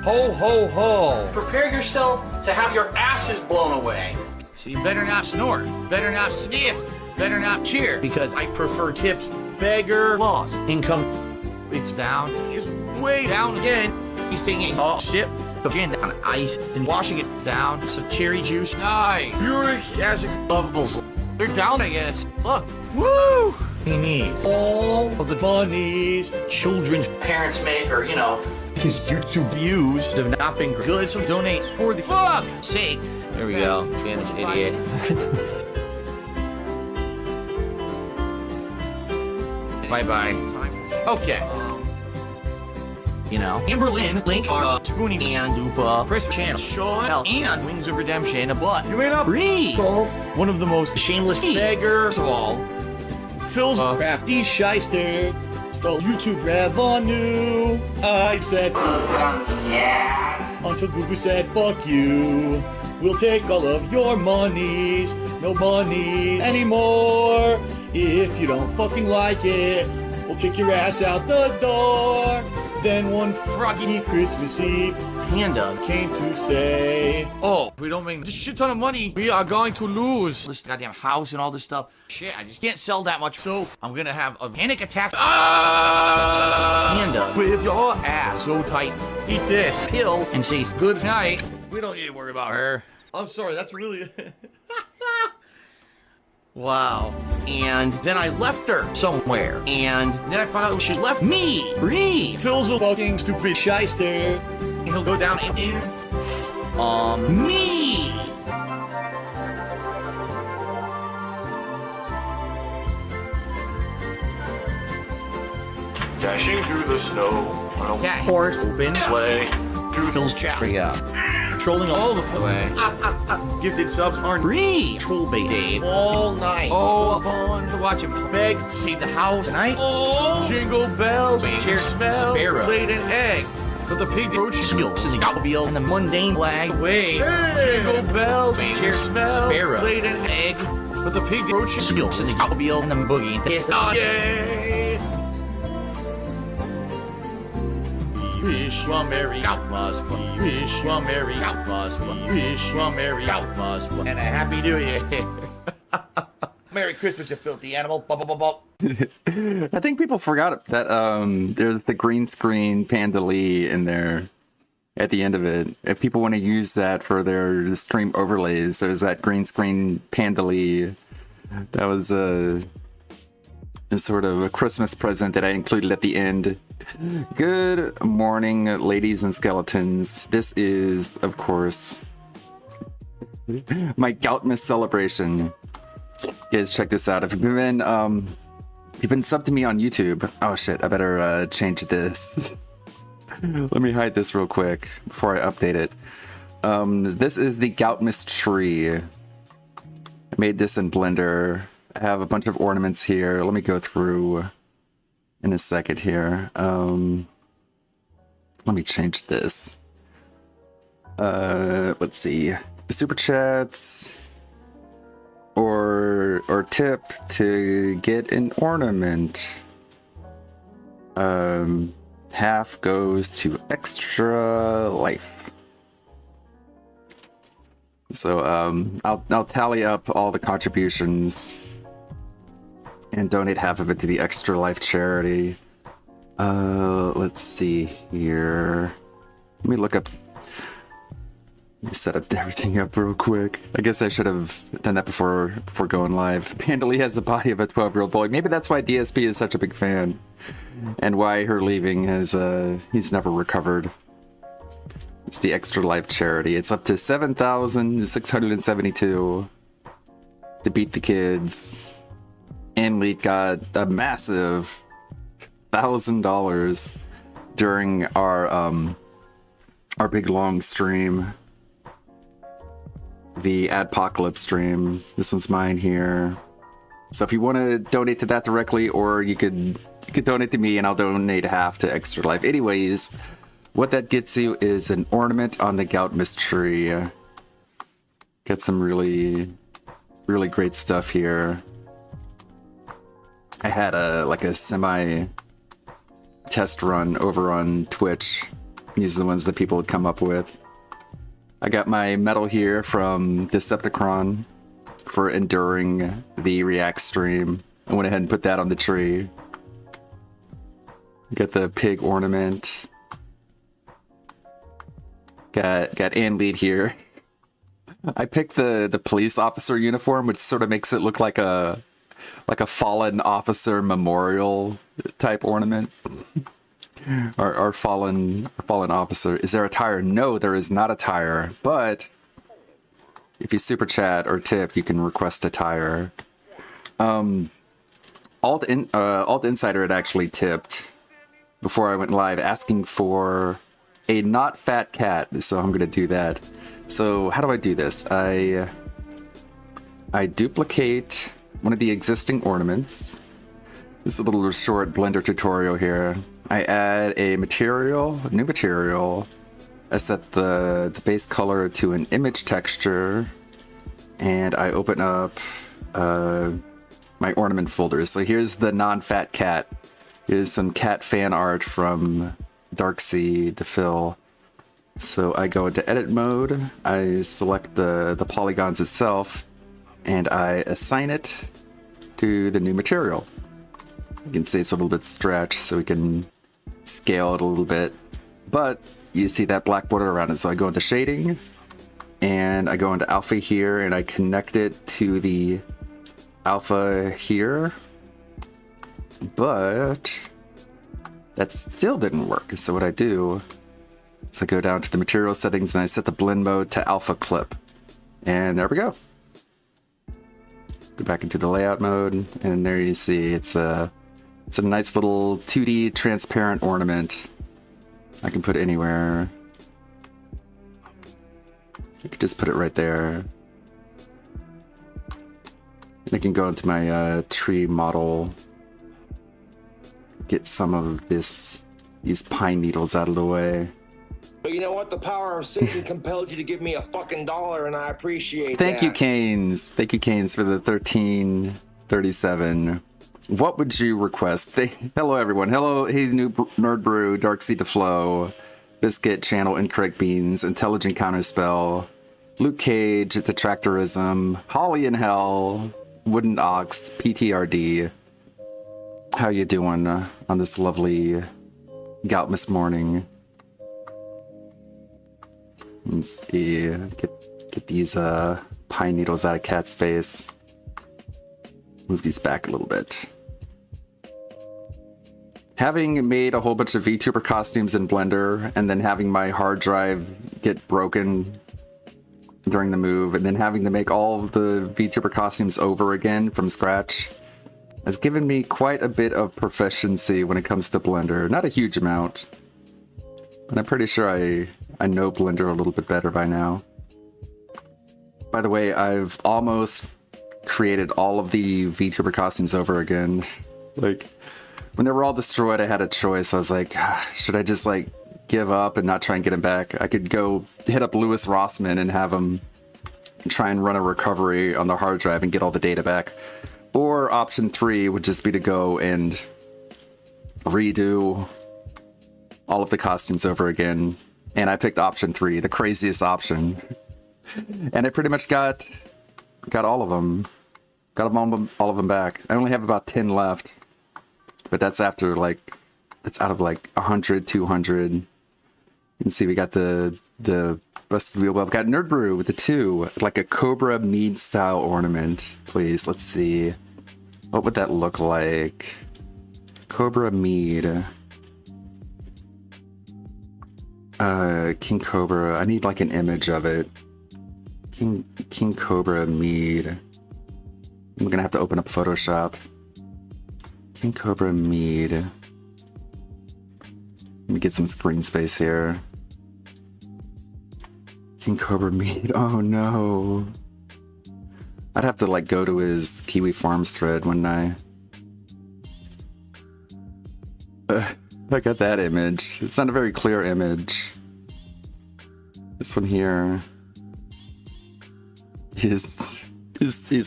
Ho, ho, ho. Prepare yourself to have your asses blown away. So you better not snort, better not sniff, better not cheer, because I prefer tips. Beggar laws. Income, it's down, is way down again. He's taking a sip of gin on ice and washing it down. So cherry juice, uric acid levels, they're down, I guess. Look, woo! He needs all of the monies children's Parents make, or, you know, his YouTube views have not been good, so donate for the fuck's sake. There we go. Jan's an idiot. Bye-bye. Okay. You know, Amberlynn, Link, Spoonie, and Lupa, Chris Channel, Sean, and Wings of Redemption, but you may not read one of the most shameless beggars of all. Phil's crafty shyster stole YouTube revenue. I said, until Google said, fuck you. We'll take all of your monies. No monies anymore. If you don't fucking like it, we'll kick your ass out the door. Then one froggy Christmas Eve, Panda came to say, oh, we don't make a shit ton of money. We are going to lose this goddamn house and all this stuff. Shit, I just can't sell that much. So I'm gonna have a panic attack. Panda, with your ass so tight. Eat this pill and say good night. We don't need to worry about her. I'm sorry, that's really... Wow. And then I left her somewhere. And then I found out she left me. Phil's a fucking stupid shyster. And he'll go down and me. Dashing through the snow on a Cat horse open sleigh. through Phil's chat. Trolling all the way. Gifted subs aren't free. Troll bait Dave all night. Oh, fun to watch him beg to save the house tonight. Oh, jingle bells, chair smell, sparrow, laid an egg. But the pig approaches skills as he got the wheel and the mundane flag away. Hey. Jingle bells, chair smell, sparrow, laid an egg. But the pig approaches skills as he got the wheel and the boogie. Yay! Wish you a merry Goutmas, wish you a merry Goutmas, wish you a merry Goutmas, and a happy new year. Merry Christmas, you filthy animal. I think people forgot that there's the green screen Panda Lee in there at the end of it. If people want to use that for their stream overlays, there's that green screen Panda Lee. That was a sort of a Christmas present that I included at the end. Good morning, ladies and skeletons. This is, of course, my Goutmas celebration. You guys, check this out. If you've been subbed to me on YouTube, oh shit, I better change this. Let me hide this real quick before I update it. This is the Goutmas tree. I made this in Blender. I have a bunch of ornaments here. Let me go through in a second here. Let me change this. Let's see. Super chats or tip to get an ornament. Half goes to extra life. So I'll tally up all the contributions and donate half of it to the Extra Life charity. Let's see here. Let me look up. Let me set up everything up real quick. I guess I should have done that before going live. Panda Lee has the body of a 12-year-old boy. Maybe that's why DSP is such a big fan, and why her leaving has he's never recovered. It's the Extra Life charity. It's up to 7,672 to beat the kids. And we got a massive $1,000 during our big long stream, the Adpocalypse stream. This one's mine here. So if you want to donate to that directly, or you could donate to me and I'll donate half to Extra Life. Anyways, what that gets you is an ornament on the Goutmas tree. Got some really great stuff here. I had a semi test run over on Twitch These are the ones that people would come up with. I got my medal here from Decepticon for enduring the React stream. I went ahead and put that on the tree. Got the pig ornament. Got Ann Lead here. I picked the police officer uniform, which sort of makes it look like a fallen officer memorial type ornament. Our fallen officer. Is there a tire? No, there is not a tire. But if you super chat or tip, you can request a tire. Alt Insider had actually tipped before I went live, asking for a not fat cat. So I'm gonna do that. So how do I do this? I duplicate one of the existing ornaments. This is a little short Blender tutorial here. I add a material, a new material. I set the base color to an image texture, and I open up my ornament folder. So here's the non-fat cat. Here's some cat fan art from Darksea to fill. So I go into edit mode, I select the polygons itself, and I assign it to the new material. You can see it's a little bit stretched, so we can scale it a little bit. But you see that black border around it, so I go into shading, and I go into alpha here, and I connect it to the alpha here. But that still didn't work, so what I do is I go down to the material settings and I set the blend mode to alpha clip. And there we go. Go back into the layout mode, and there you see it's a nice little 2D transparent ornament. I can put it anywhere. I could just put it right there. And I can go into my tree model, get some of these pine needles out of the way. But you know what? The power of Satan compelled you to give me a fucking $1, and I appreciate that. Thank you, Canes. Thank you, Canes, for the 1337. What would you request? Hello, everyone. Hello, hey, new Nerd Brew, Darksea to Flow, Biscuit Channel, Incorrect Beans, Intelligent Counterspell, Luke Cage, Detractorism, Holly in Hell, Wooden Ox, PTRD. How you doing on this lovely Goutmas morning? Let's see, get these pine needles out of Cat's face. Move these back a little bit. Having made a whole bunch of VTuber costumes in Blender, and then having my hard drive get broken during the move, and then having to make all of the VTuber costumes over again from scratch, has given me quite a bit of proficiency when it comes to Blender. Not a huge amount, but I'm pretty sure I know Blender a little bit better by now. By the way, I've almost created all of the VTuber costumes over again. Like, when they were all destroyed, I had a choice. I was like, should I just like give up and not try and get them back? I could go hit up Louis Rossman and have him try and run a recovery on the hard drive and get all the data back. Or option 3 would just be to go and redo all of the costumes over again. And I picked option 3, the craziest option. And I pretty much got all of them. Got them all of them back. I only have about 10 left. But that's after like, it's out of like 100, 200. You can see we got the busted wheel. We've got Nerd Brew with the 2, like a Cobra Mead style ornament. Please, let's see. What would that look like? Cobra Mead. King Cobra. I need like an image of it. King Cobra Mead. I'm gonna have to open up Photoshop. King Cobra Mead. Let me get some screen space here. King Cobra Mead. Oh no. I'd have to like go to his Kiwi Farms thread, wouldn't I? I got that image. It's not a very clear image. This one here. His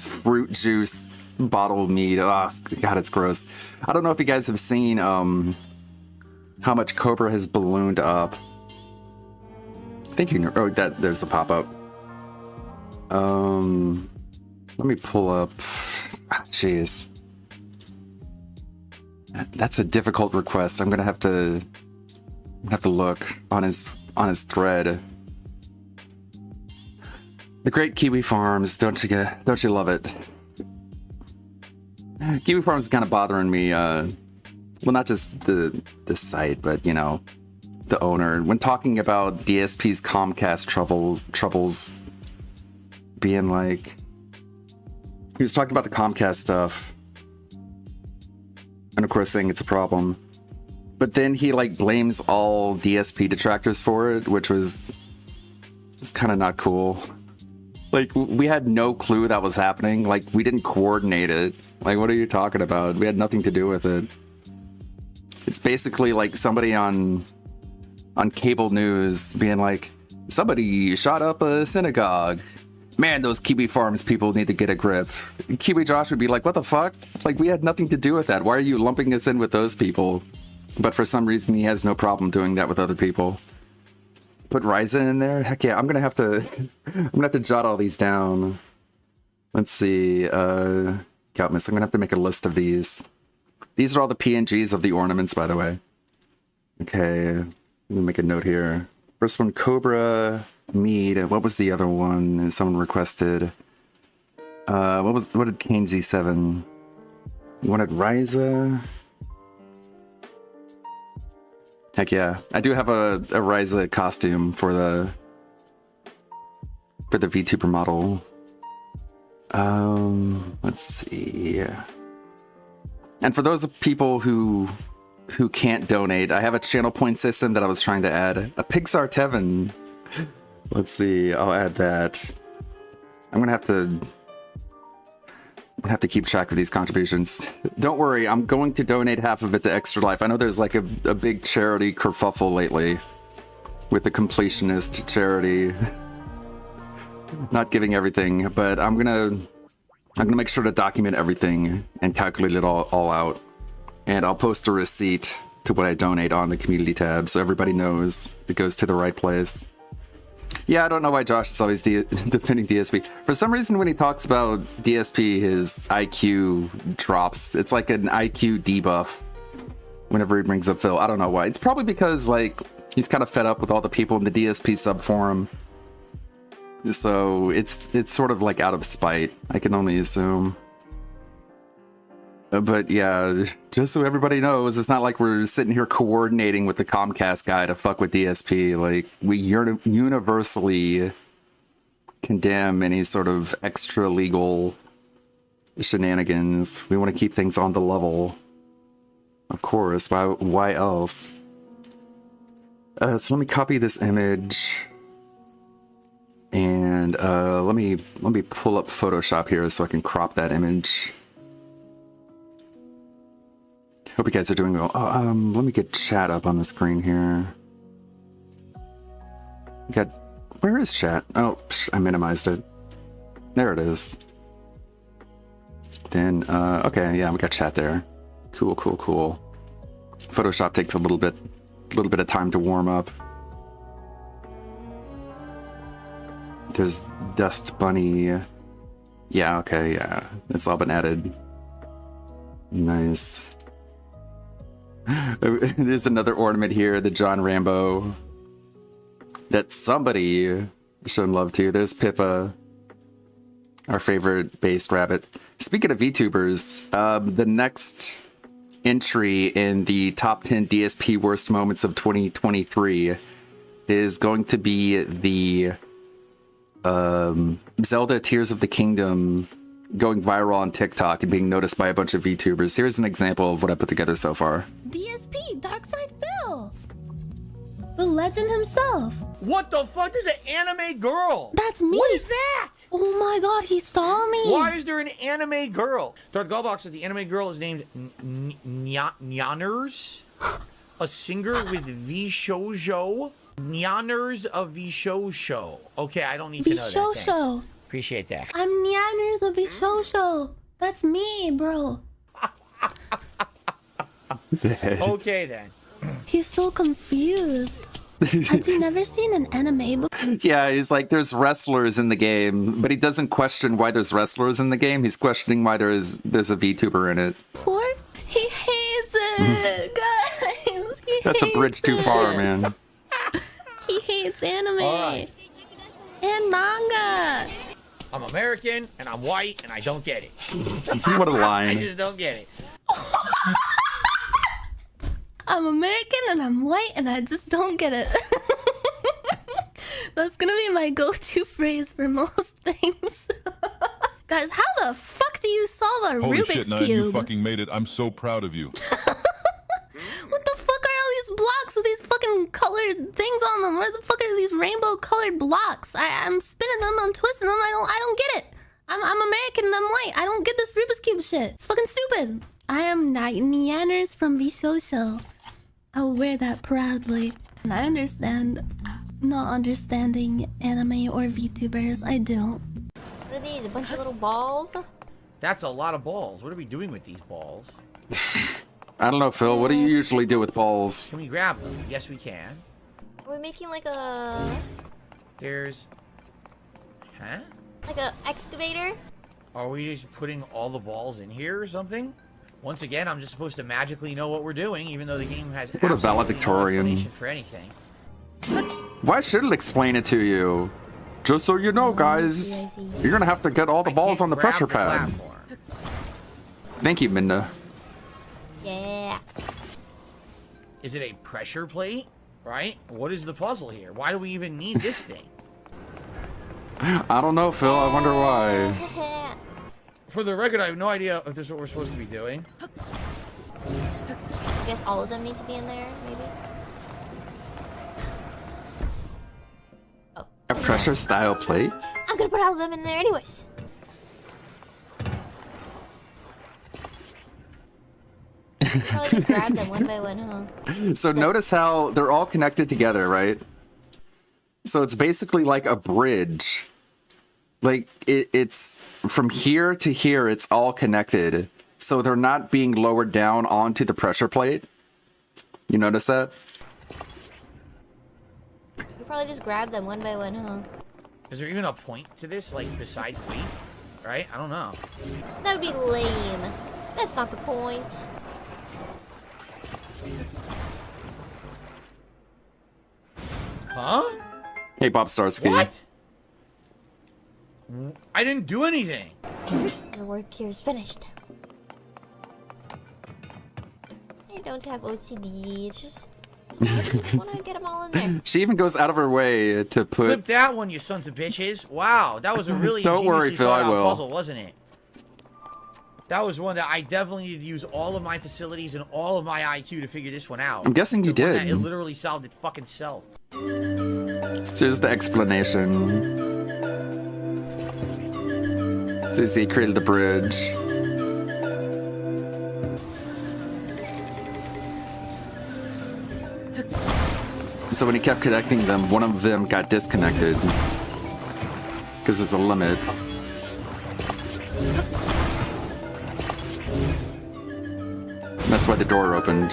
fruit juice bottle mead. Oh, God, it's gross. I don't know if you guys have seen how much Cobra has ballooned up Thank you. Oh, there's the pop-up. Let me pull up. Jeez. That's a difficult request. I'm gonna have to look on his thread. The Great Kiwi Farms, don't you love it? Kiwi Farms is kind of bothering me. Well, not just the site, but you know, the owner. When talking about DSP's Comcast troubles, being like, he was talking about the Comcast stuff, and of course saying it's a problem. But then he like blames all DSP detractors for it, which was kind of not cool. Like, we had no clue that was happening. Like, we didn't coordinate it. Like, what are you talking about? We had nothing to do with it. It's basically like somebody on cable news being like, somebody shot up a synagogue. Man, those Kiwi Farms people need to get a grip. Kiwi Josh would be like, what the fuck? Like, we had nothing to do with that. Why are you lumping us in with those people? But for some reason, he has no problem doing that with other people. Put Ryza in there? Heck yeah, I'm gonna have to jot all these down. Let's see, Goutmas, I'm gonna have to make a list of these. These are all the PNGs of the ornaments, by the way. Okay, let me make a note here. First one, Cobra, Mead. What was the other one someone requested? What did Kane Z7? You wanted Ryza? Heck yeah. I do have a Ryza costume for the VTuber model. Let's see. And for those people who can't donate, I have a channel point system that I was trying to add. A Pixar Tevin. Let's see, I'll add that. I'm gonna have to keep track of these contributions. Don't worry, I'm going to donate half of it to Extra Life. I know there's like a big charity kerfuffle lately with the completionist charity not giving everything, but I'm gonna make sure to document everything and calculate it all out. And I'll post a receipt to what I donate on the community tab so everybody knows it goes to the right place. Yeah, I don't know why Josh is always defending DSP. For some reason, when he talks about DSP, his IQ drops. It's like an IQ debuff whenever he brings up Phil. I don't know why. It's probably because, like, he's kind of fed up with all the people in the DSP subforum. So it's sort of like out of spite. I can only assume. But yeah, just so everybody knows, it's not like we're sitting here coordinating with the Comcast guy to fuck with DSP. Like, we universally condemn any sort of extra legal shenanigans. We want to keep things on the level. Of course, why else? So let me copy this image. And let me pull up Photoshop here so I can crop that image. Hope you guys are doing well. Oh, let me get chat up on the screen here. Where is chat? Oh, I minimized it. There it is. Then, okay, yeah, we got chat there. Cool. Photoshop takes a little bit of time to warm up. There's Dust Bunny. Yeah, okay, yeah. It's all been added. Nice. There's another ornament here, the John Rambo, that somebody shown love to. There's Pippa, our favorite based rabbit. Speaking of VTubers, the next entry in the top 10 DSP worst moments of 2023 is going to be the Zelda Tears of the Kingdom going viral on TikTok and being noticed by a bunch of VTubers. Here's an example of what I put together so far. DSP, Darkside Phil! The legend himself. What the fuck? There's an anime girl. That's me. What is that? Oh my god, he saw me. Why is there an anime girl? Darth Gallbox says the anime girl is named Nyaners, a singer with V-Shoujo. Nyaners of V-Shoujo. Okay, I don't need to know that. V-Shoujo. Appreciate that. I'm Nyaners of V-Shoujo. That's me, bro. Okay then. He's so confused. Has he never seen an anime before? Yeah, he's like, there's wrestlers in the game, but he doesn't question why there's wrestlers in the game. He's questioning why there's a VTuber in it. He hates it, guys. That's a bridge too far, man. He hates anime Alright. and manga. I'm American and I'm white and I don't get it. What a I line. just don't get it. I'm American and I'm white and I just don't get it. That's gonna be my go-to phrase for most things. Guys, how the fuck do you solve a Holy Rubik's shit, Nine, Cube? you fucking made it. I'm so proud of you. What the fuck are all these blocks with these fucking colored things on them? Where the fuck are these rainbow colored blocks? I'm spinning them, I'm twisting them, I don't get it. I'm American and I'm white. I don't get this Rubik's Cube shit. It's fucking stupid. I am Nianners from Vishoso. I will wear that proudly. And I understand not understanding anime or VTubers. I do. What are these? A bunch of little balls? That's a lot of balls. What are we doing with these balls? I don't know, Phil. What do you usually do with balls? Can we grab them? Yes, we can. Are we making like a There's... Huh? excavator? Are we just putting all the balls in here or something? Once again, I'm just supposed to magically know what we're doing, even though the game has What a absolutely no valedictorian. explanation for anything. Why should it explain it to you? Just so you know, guys, I see. you're gonna have to get all the I balls can't on the grab pressure pad. platform. Thank you, Minda. Yeah. Is it a pressure plate? Right? What is the puzzle here? Why do we even need this thing? I don't know, Phil. I wonder why. For the record, I have no idea if this is what we're supposed to be doing. I guess all of them need to be in there, maybe? Oh. A pressure style plate? I'm gonna put all of them in there anyways. Probably just grab them one by one, huh? So notice how they're all connected together, right? So it's basically like a bridge. Like it's from here to here, it's all connected. So they're not being lowered down onto the pressure plate. You notice that? You probably just grab them one by one, huh? Is there even a point to this, like, besides weight? Right? I don't know. That would be lame. That's not the point. Huh? Hey, Bob Starsky. What? I didn't do anything. The work here is finished. I don't have OCD. It's just I just want to get them all in there. She even goes out of her way to put... Flip that one, you sons of bitches. Wow, that was a really Don't worry, ingeniously Phil, I thought out will. puzzle, wasn't it? That was one that I definitely needed to use all of my facilities and all of my IQ to figure this one out. I'm guessing you The one did. that It literally solved it fucking self. So here's the explanation. So he created the bridge. So when he kept connecting them, one of them got disconnected. Because there's a limit. That's why the door opened.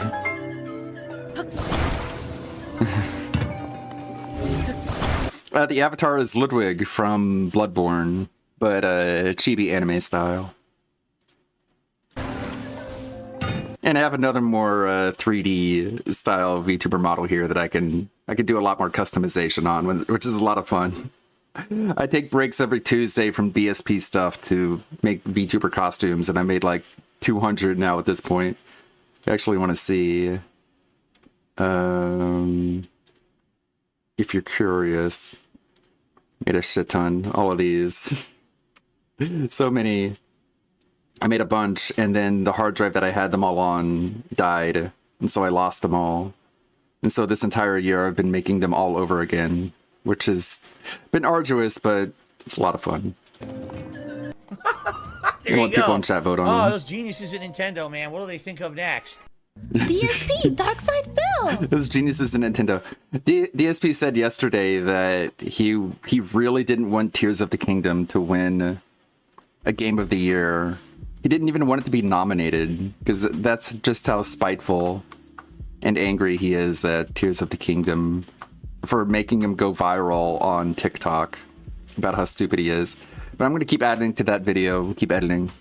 The avatar is Ludwig from Bloodborne, but chibi anime style. And I have another more 3D style VTuber model here that I can do a lot more customization on, which is a lot of fun. I take breaks every Tuesday from BSP stuff to make VTuber costumes, and I made like 200 now at this point. I actually want to see if you're curious. Made a shit ton, all of these. So many. I made a bunch, and then the hard drive that I had them all on died, and so I lost them all. And so this entire year I've been making them all over again, which has been arduous, but it's a lot of fun. There I'll let you people go. in chat vote on Oh, them. those geniuses at Nintendo, man. What do they think of next? DSP, Darkside Phil. Those geniuses in Nintendo. DSP said yesterday that he really didn't want Tears of the Kingdom to win a Game of the Year. He didn't even want it to be nominated, because that's just how spiteful and angry he is at Tears of the Kingdom. for making him go viral on TikTok about how stupid he is. But I'm going to keep adding to that video, keep editing.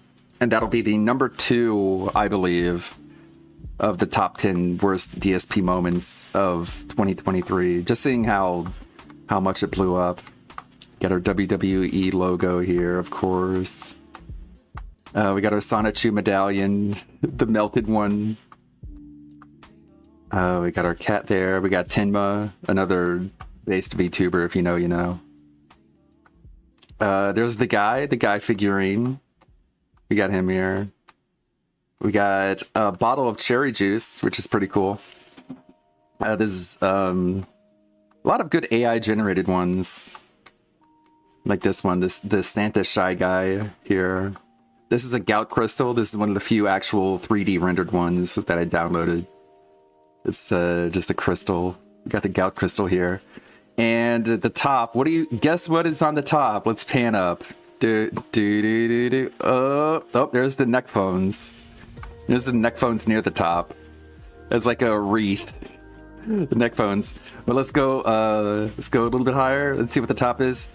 And that'll be the number 2, I believe, of the top 10 worst DSP moments of 2023. Just seeing how much it blew up. Got our WWE logo here, of course. We got our Sonichu medallion, the melted one. We got our cat there. We got Tenma, another based VTuber, if you know, you know. There's the guy figurine. We got him here. We got a bottle of cherry juice, which is pretty cool. This is a lot of good AI generated ones. Like this one, the Santa Shy guy here. This is a gout crystal. This is one of the few actual 3D rendered ones that I downloaded. It's just a crystal. We got the gout crystal here. And at the top, guess what is on the top? Let's pan up. Oh, there's the neck phones. There's the neck phones near the top. It's like a wreath. The neck phones. But let's go a little bit higher. Let's see what the top is.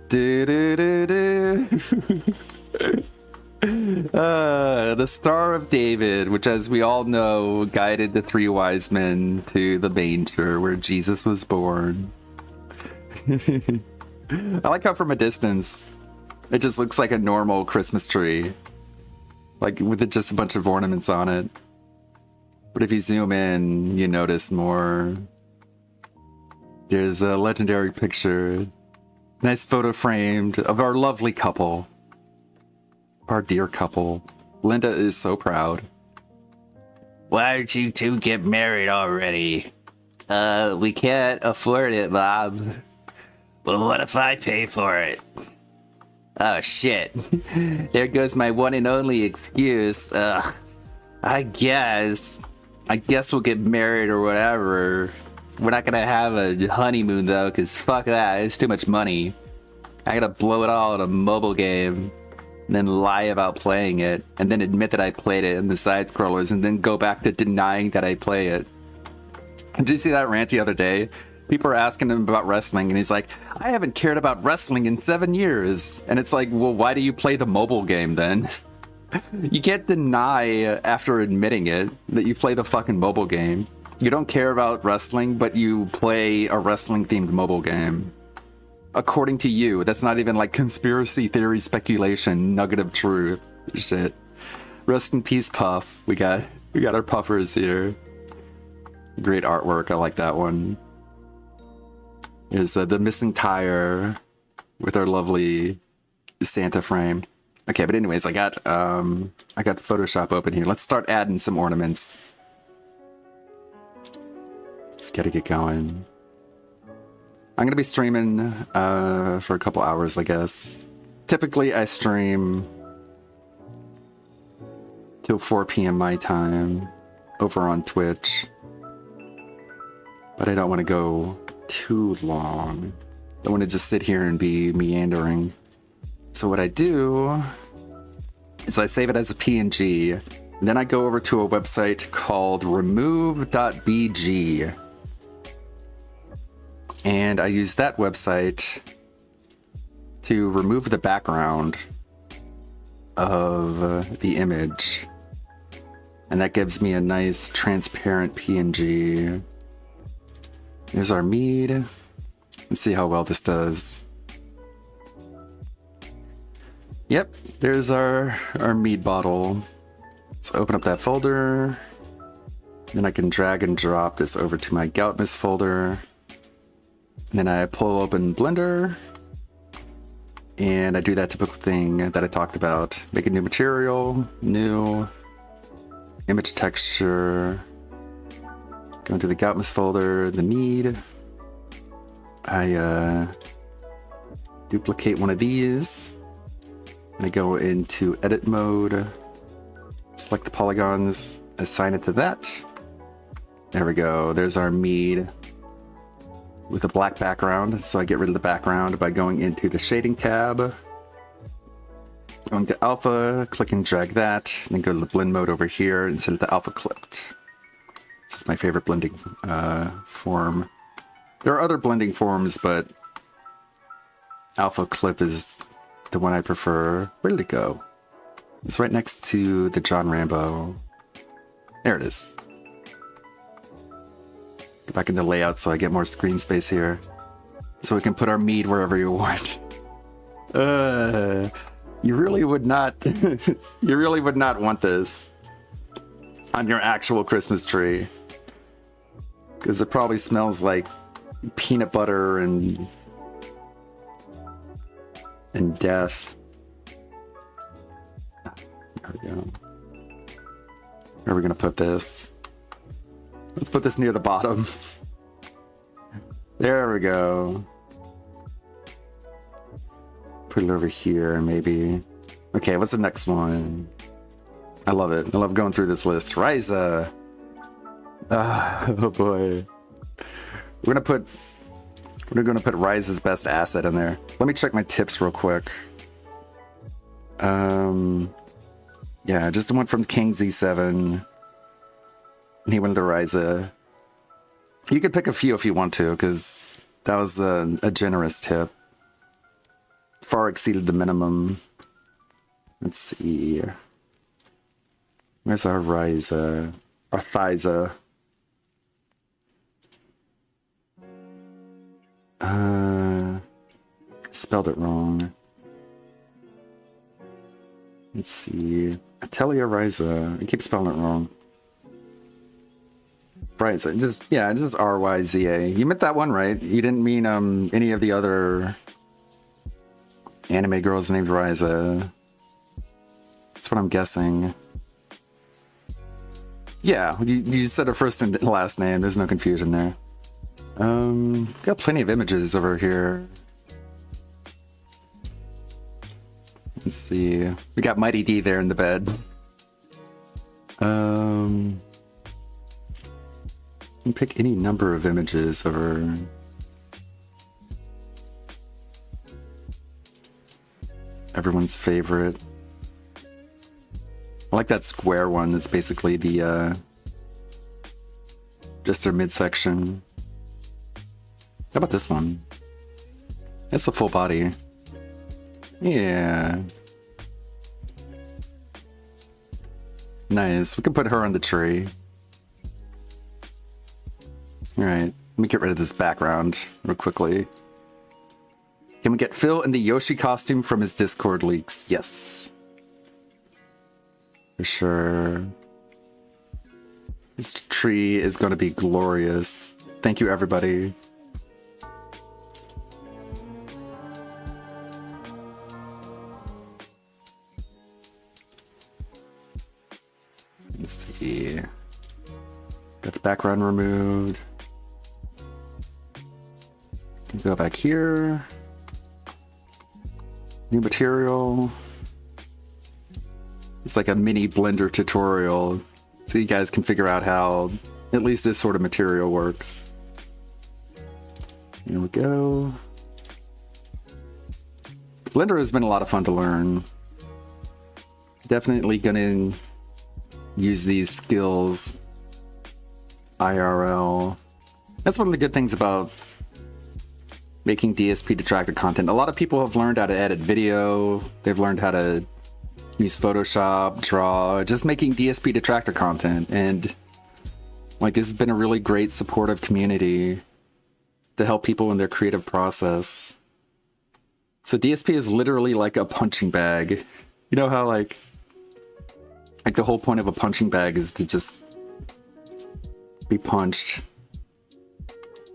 The Star of David, which, as we all know, guided the 3 wise men to the manger where Jesus was born. I like how from a distance it just looks like a normal Christmas tree, like with just a bunch of ornaments on it. But if you zoom in, you notice more. There's a legendary picture, nice photo framed, of our lovely couple, our dear couple. Linda is so proud. Why don't you two get married already? We can't afford it, Bob. Well, what if I pay for it? Oh, shit. There goes my one and only excuse. I guess we'll get married or whatever. We're not gonna have a honeymoon, though, because fuck that. It's too much money. I gotta blow it all in a mobile game, and then lie about playing it, and then admit that I played it in the side-scrollers, and then go back to denying that I play it. Did you see that rant the other day? People are asking him about wrestling, and he's like, I haven't cared about wrestling in 7 years. And it's like, well, why do you play the mobile game then? You can't deny after admitting it that you play the fucking mobile game. You don't care about wrestling, but you play a wrestling-themed mobile game. According to you, that's not even like conspiracy theory speculation, nugget of truth. Shit. Rest in peace, Puff. We got our puffers here. Great artwork, I like that one. Here's the missing tire with our lovely Santa frame. Okay, but anyways, I got Photoshop open here. Let's start adding some ornaments. Let's gotta get going. I'm gonna be streaming for a couple hours, I guess. Typically, I stream till 4 p.m. my time over on Twitch, but I don't want to go too long. I want to just sit here and be meandering. So what I do is I save it as a PNG, and then I go over to a website called remove.bg, and I use that website to remove the background of the image, and that gives me a nice transparent PNG. Here's our mead. Let's see how well this does. Yep, there's our mead bottle. Let's open up that folder. Then I can drag and drop this over to my Goutmas folder. And then I pull open Blender. And I do that typical thing that I talked about. Make a new material, new image texture. Go into the Goutmas folder, the mead. I duplicate one of these. I go into edit mode, select the polygons, assign it to that. There we go. There's our mead with a black background. So I get rid of the background by going into the shading tab, going to alpha, click and drag that, and then go to the blend mode over here and set it to alpha clipped. Which is my favorite blending form. There are other blending forms, but Alpha Clip is the one I prefer. Where did it go? It's right next to the John Rambo. There it is. Go back into layout so I get more screen space here. So we can put our mead wherever you want. You really would not you really would not want this on your actual Christmas tree. Because it probably smells like peanut butter and death. There we go. Where are we gonna put this? Let's put this near the bottom. There we go. Put it over here, maybe. Okay, what's the next one? I love it. I love going through this list. Ryza. Oh boy. We're gonna put Ryza's best asset in there. Let me check my tips real quick. Yeah, just went from King Z7. And he went to Ryza. You could pick a few if you want to, because that was a generous tip. Far exceeded the minimum. Let's see. Where's our Ryza? Our Thyza. Spelled it wrong. Let's see. Atelier Ryza. I keep spelling it wrong. Ryza. Just R-Y-Z-A. You meant that one, right? You didn't mean any of the other anime girls named Ryza. That's what I'm guessing. Yeah, you said her first and last name. There's no confusion there. Got plenty of images over here. Let's see. We got Mighty D there in the bed. You can pick any number of images over. Everyone's favorite. I like that square one. That's basically the just their midsection. How about this one? That's the full body. Yeah. Nice. We can put her on the tree. Alright. Let me get rid of this background real quickly. Can we get Phil in the Yoshi costume from his Discord leaks? Yes. For sure. This tree is going to be glorious. Thank you, everybody. Let's see. Got the background removed. Go back here. New material. It's like a mini Blender tutorial, so you guys can figure out how at least this sort of material works. Here we go. Blender has been a lot of fun to learn. Definitely gonna use these skills IRL. That's one of the good things about making DSP Detractor content. A lot of people have learned how to edit video. They've learned how to use Photoshop, draw, just making DSP Detractor content. And like, this has been a really great supportive community to help people in their creative process. So DSP is literally like a punching bag. You know how like the whole point of a punching bag is to just be punched.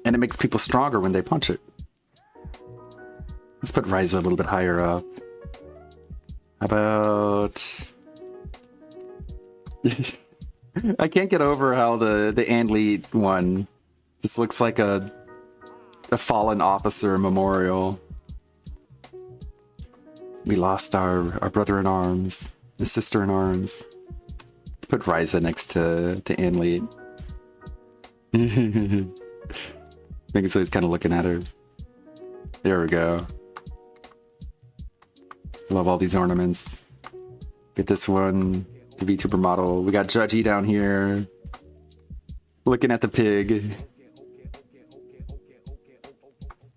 And it makes people stronger when they punch it. Let's put Ryza a little bit higher up. How about... I can't get over how the Anli one just looks like a fallen officer memorial. We lost our brother in arms, his sister in arms. Let's put Ryza next to Anli. Make it so he's kind of looking at her. There we go. Love all these ornaments. Get this one, the VTuber model. We got Judgy down here, looking at the pig.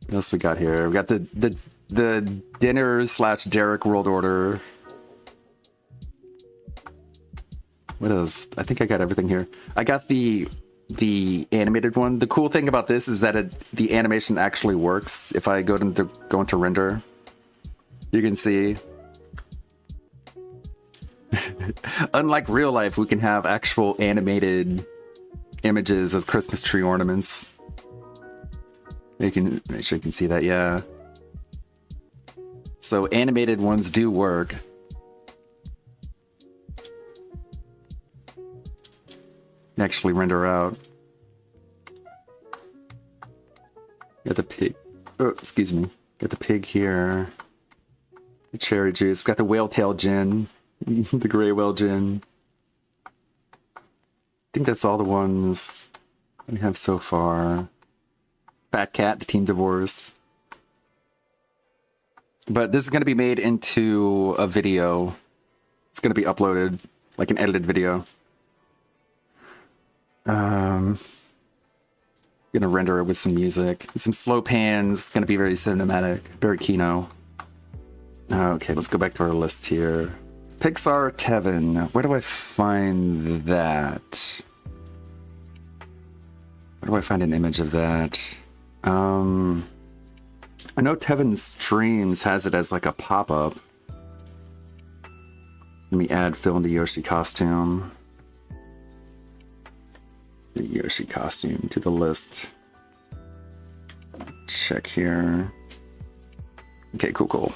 What else we got here? We got the dinner / Derek World Order. What else? I think I got everything here. I got the animated one. The cool thing about this is that the animation actually works. If I go into render, you can see. Unlike real life, we can have actual animated images as Christmas tree ornaments. You can make sure you can see that, yeah. So animated ones do work. Actually render out. Got the pig. Oh, excuse me. Got the pig here. The cherry juice. Got the whale tail gin. The gray whale gin. I think that's all the ones we have so far. Fat Cat, the Team Divorce. But this is going to be made into a video. It's going to be uploaded, like an edited video. Gonna render it with some music, some slow pans. Gonna be very cinematic, very Kino. Okay, let's go back to our list here. Pixar Tevin. Where do I find that? Where do I find an image of that? I know Tevin Streams has it as like a pop-up. Let me add Phil in the Yoshi costume. The Yoshi costume to the list. Check here. Okay, cool.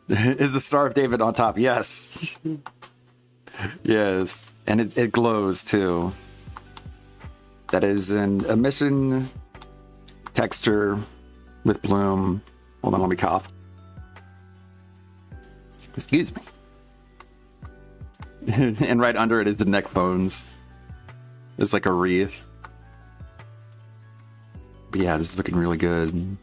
Is the Star of David on top? Yes. Yes. And it glows too. That is an emission texture with bloom. Hold on, let me cough. Excuse me. And right under it is the neck bones. It's like a wreath. But yeah, this is looking really good.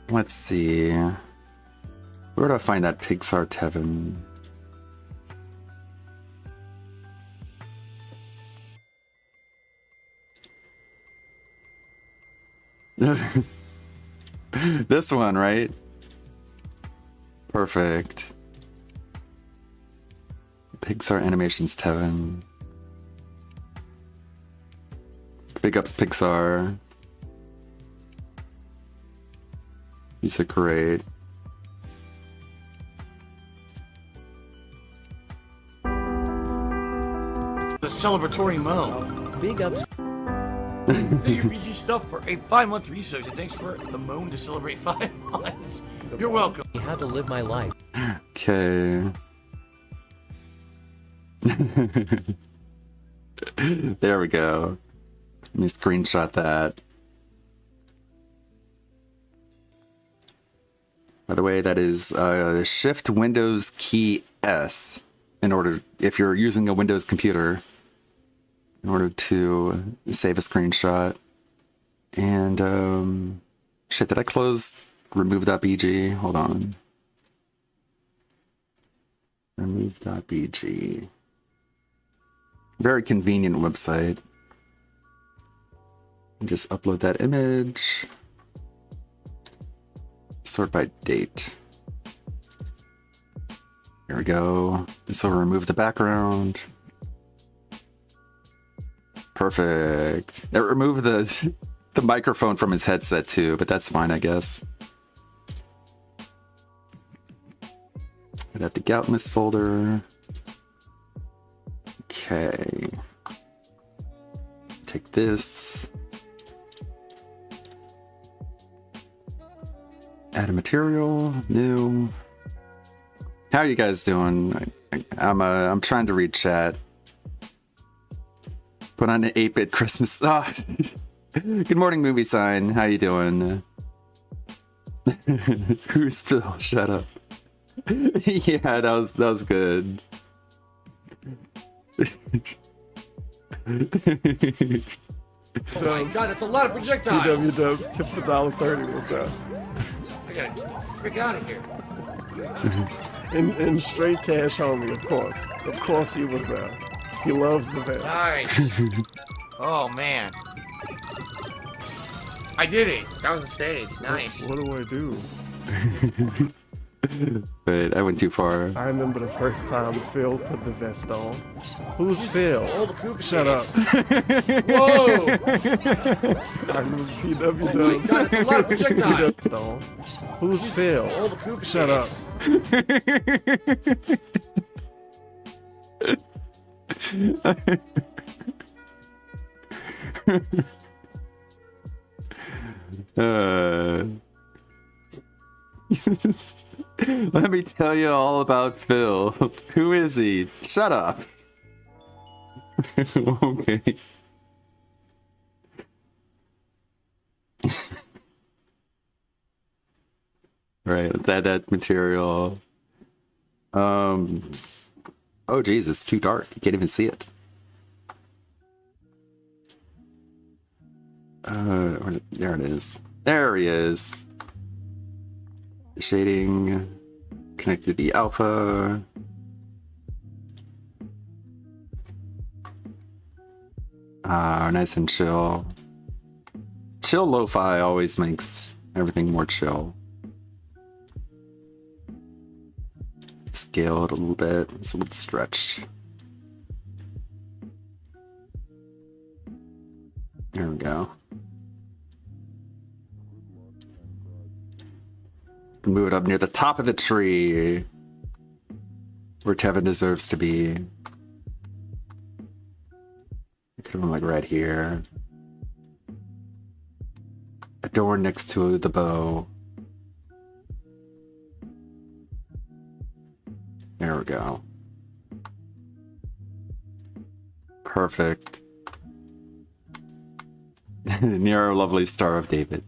Let's see. Where do I find that Pixar Tevin? This one, right? Perfect. Pixar Animations Tevin. Big ups Pixar. These are great. The celebratory moan. Big ups. The Eurigi stuff for a 5-month research. And thanks for the moan to celebrate 5 months. You're welcome. How to live my life. Okay. There we go. Let me screenshot that. By the way, that is Shift Windows key S in order, if you're using a Windows computer, in order to save a screenshot. And shit, did I close remove.bg? Hold on. Remove.bg. Very convenient website. Just upload that image. Sort by date. Here we go. This will remove the background. Perfect. It removed the microphone from his headset too, but that's fine, I guess. Put at the Goutmas folder. Okay. Take this. Add a material, new. How are you guys doing? I'm trying to read chat. Put on an 8-bit Christmas. Oh. Good morning, movie sign. How you doing? Who's Phil? Shut up. Yeah, that was good. Oh my god, that's a lot of projectiles! PW Dubs tipped $1.30 was that. I gotta freak out of here. In straight cash homie, of course. Of course he was there. He loves the vest. Nice. Oh man. I did it. That was the stage. Nice. What do I do? Wait, I went too far. I remember the first time Phil put the vest on. Who's Phil? All the Koopa Shut up. Whoa! I remember PW Oh my god, that's a lot of projectile. vest on. Who's Phil? All the Koopa Shut up. Let me tell you all about Phil. Who is he? Shut up. Okay. Right, let's add that material. Oh geez, it's too dark. You can't even see it. There it is. There he is. Shading. Connect to the alpha. Nice and chill. Chill lo-fi always makes everything more chill. Scaled a little bit. It's a little stretched. There we go. Move it up near the top of the tree, where Tevin deserves to be. Could have been like right here. A door next to the bow. There we go. Perfect. Near our lovely Star of David.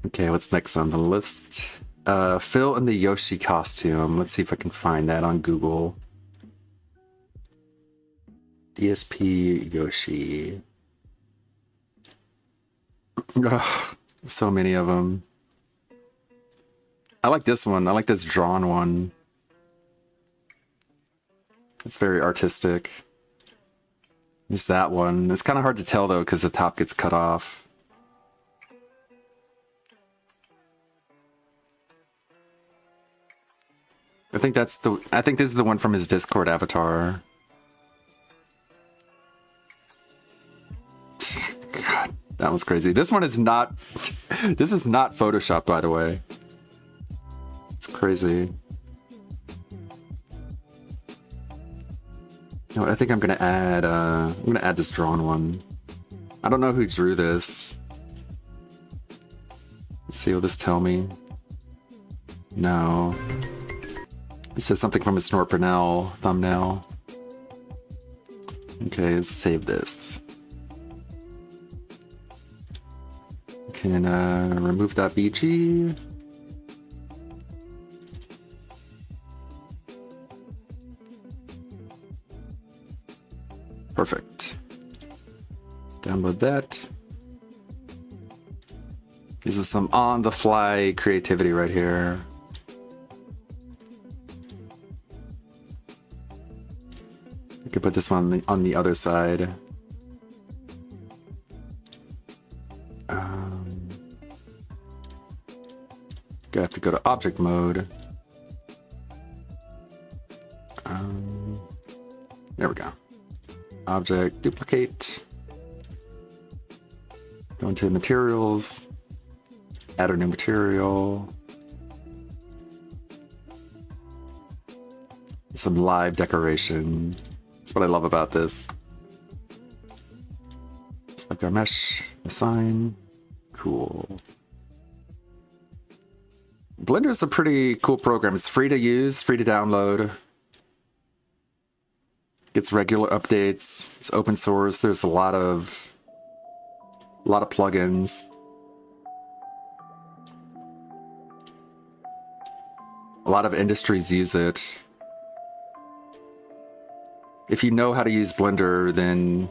Okay, what's next on the list? Phil in the Yoshi costume. Let's see if I can find that on Google. ESP Yoshi. Ugh, so many of them. I like this one. I like this drawn one. It's very artistic. There's that one. It's kind of hard to tell though because the top gets cut off. I think this is the one from his Discord avatar. God, that was crazy. This one is not this is not Photoshop, by the way. It's crazy. You know what, I think I'm gonna add this drawn one. I don't know who drew this. Let's see, will this tell me? No. It says something from a Snort Brunel thumbnail. Okay, let's save this. Can remove that BG. Perfect. Download that. This is some on-the-fly creativity right here. I could put this one on the other side. I have to go to object mode. There we go. Object, duplicate. Go into materials. Add a new material. Some live decoration. That's what I love about this. Select our mesh, assign. Cool. Blender's a pretty cool program. It's free to use, free to download. Gets regular updates. It's open source. There's a lot of plugins. A lot of industries use it. If you know how to use Blender, then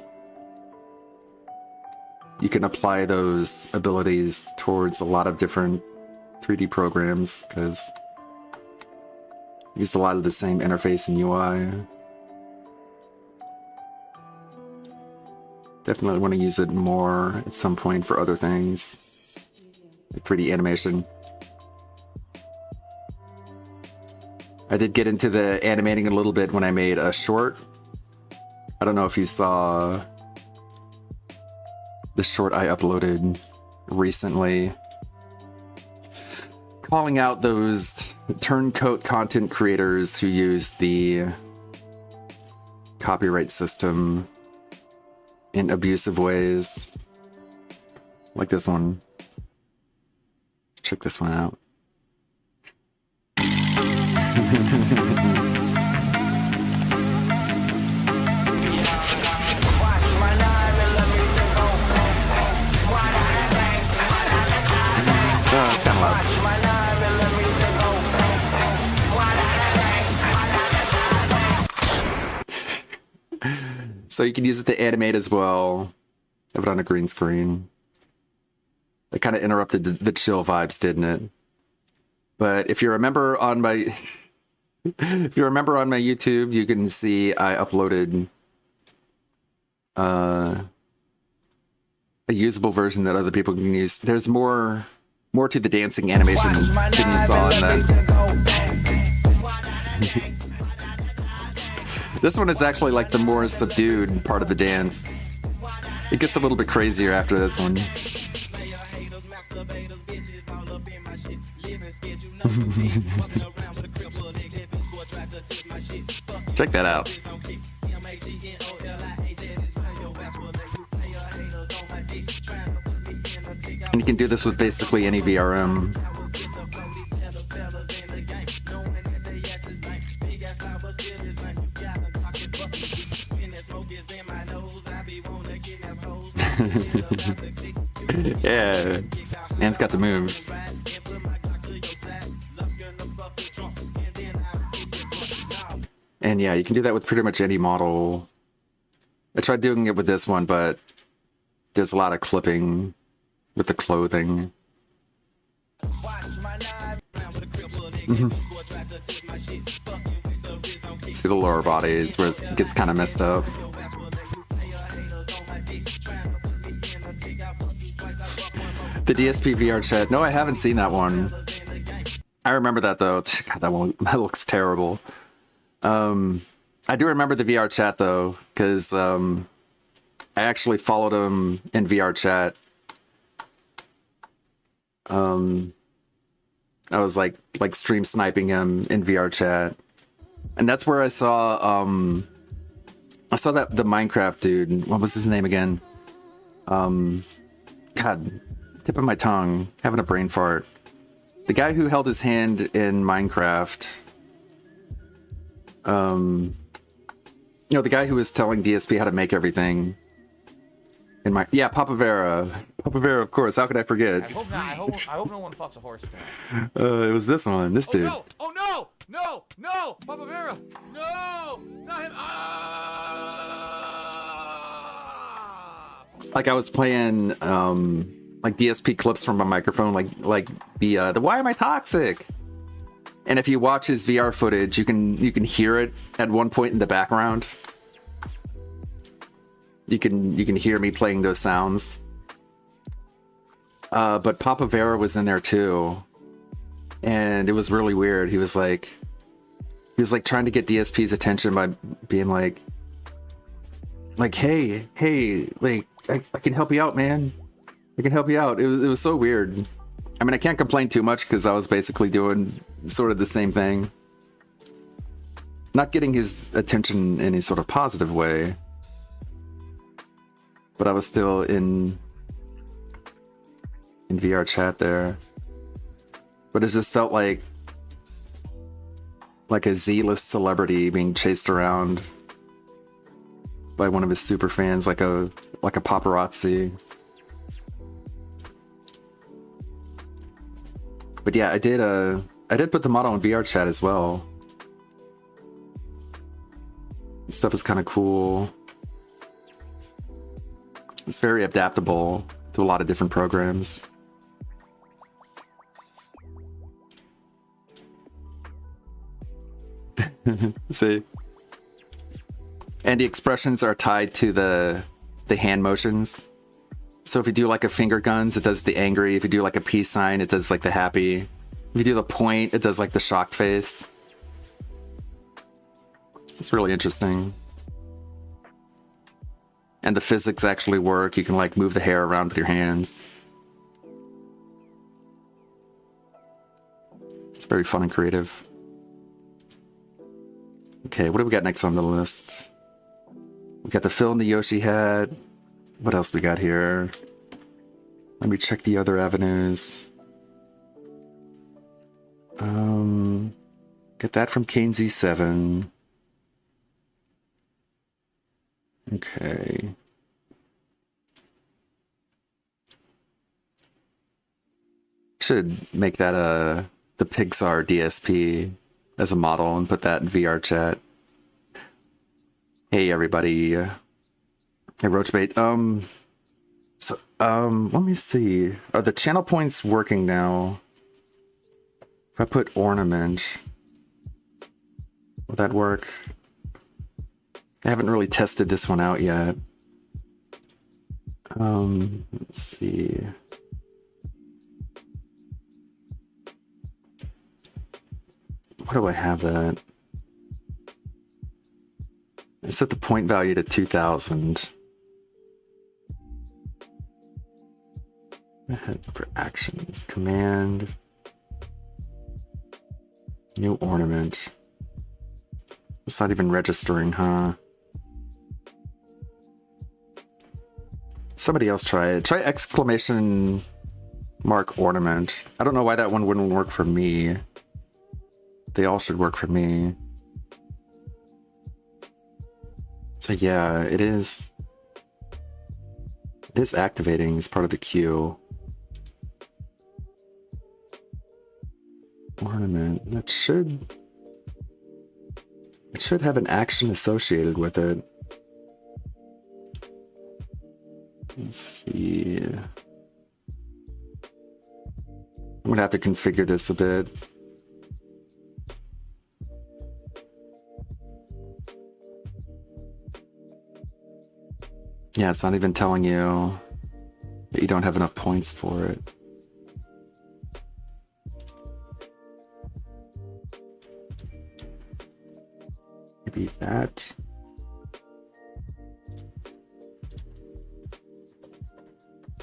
you can apply those abilities towards a lot of different 3D programs, because used a lot of the same interface and UI. Definitely want to use it more at some point for other things. Like 3D animation. I did get into the animating a little bit when I made a short. I don't know if you saw the short I uploaded recently, calling out those turncoat content creators who use the copyright system in abusive ways. Like this one. Check this one out. Oh, it's kind of loud. So you can use it to animate as well. Have it on a green screen. That kind of interrupted the chill vibes, didn't it? But if you remember on my if you remember on my YouTube, you can see I uploaded a usable version that other people can use. There's more to the dancing animation than you saw in that. This one is actually like the more subdued part of the dance. It gets a little bit crazier after this one. Check that out. And you can do this with basically any VRM. Yeah, and it's got the moves. And yeah, you can do that with pretty much any model. I tried doing it with this one, but there's a lot of clipping with the clothing. See the lower body, it's where it gets kind of messed up. The DSP VR chat. No, I haven't seen that one. I remember that though. God, that looks terrible. I do remember the VR chat though, because I actually followed him in VR chat. I was like stream sniping him in VR chat, and that's where I saw that the Minecraft dude. What was his name again? God, tip of my tongue, having a brain fart. The guy who held his hand in Minecraft. You know, the guy who was telling DSP how to make everything. In my Papa Vera, of course. How could I forget? I hope not. I hope no one fucks a horse tonight. It was this one, this dude. No! Oh no! No! No! Papa Vera! No! Not him! Ah! Like I was playing like DSP clips from my microphone, like the Why Am I Toxic? And if you watch his VR footage, you can hear it at one point in the background. You can hear me playing those sounds. But Papa Vera was in there too, and it was really weird. He was like trying to get DSP's attention by being like, hey, like I can help you out, man. I can help you out. It was so weird. I mean, I can't complain too much because I was basically doing sort of the same thing. Not getting his attention in any sort of positive way. But I was still in VR chat there. But it just felt like a Z-list celebrity being chased around by one of his super fans, like a paparazzi. But yeah, I did put the model in VR chat as well. This stuff is kind of cool. It's very adaptable to a lot of different programs. See? And the expressions are tied to the the hand motions. So if you do like a finger guns, it does the angry. If you do like a peace sign, it does like the happy. If you do the point, it does like the shocked face. It's really interesting. And the physics actually work. You can like move the hair around with your hands. It's very fun and creative. Okay, what do we got next on the list? We got the Phil and the Yoshi hat. What else we got here? Let me check the other avenues. Get that from Kane Z7. Okay. Should make that the Pixar DSP as a model and put that in VR chat. Hey everybody. Hey Roachbait. Let me see. Are the channel points working now? If I put ornament, will that work? I haven't really tested this one out yet. Let's see. What do I have that? I set the point value to 2000. For actions, command, new ornament. It's not even registering, huh? Somebody else try it. Try exclamation mark ornament. I don't know why that one wouldn't work for me. They all should work for me. So yeah, it is activating as part of the queue. Ornament. It should have an action associated with it. Let's see. I'm gonna have to configure this a bit. Yeah, it's not even telling you that you don't have enough points for it. Maybe that.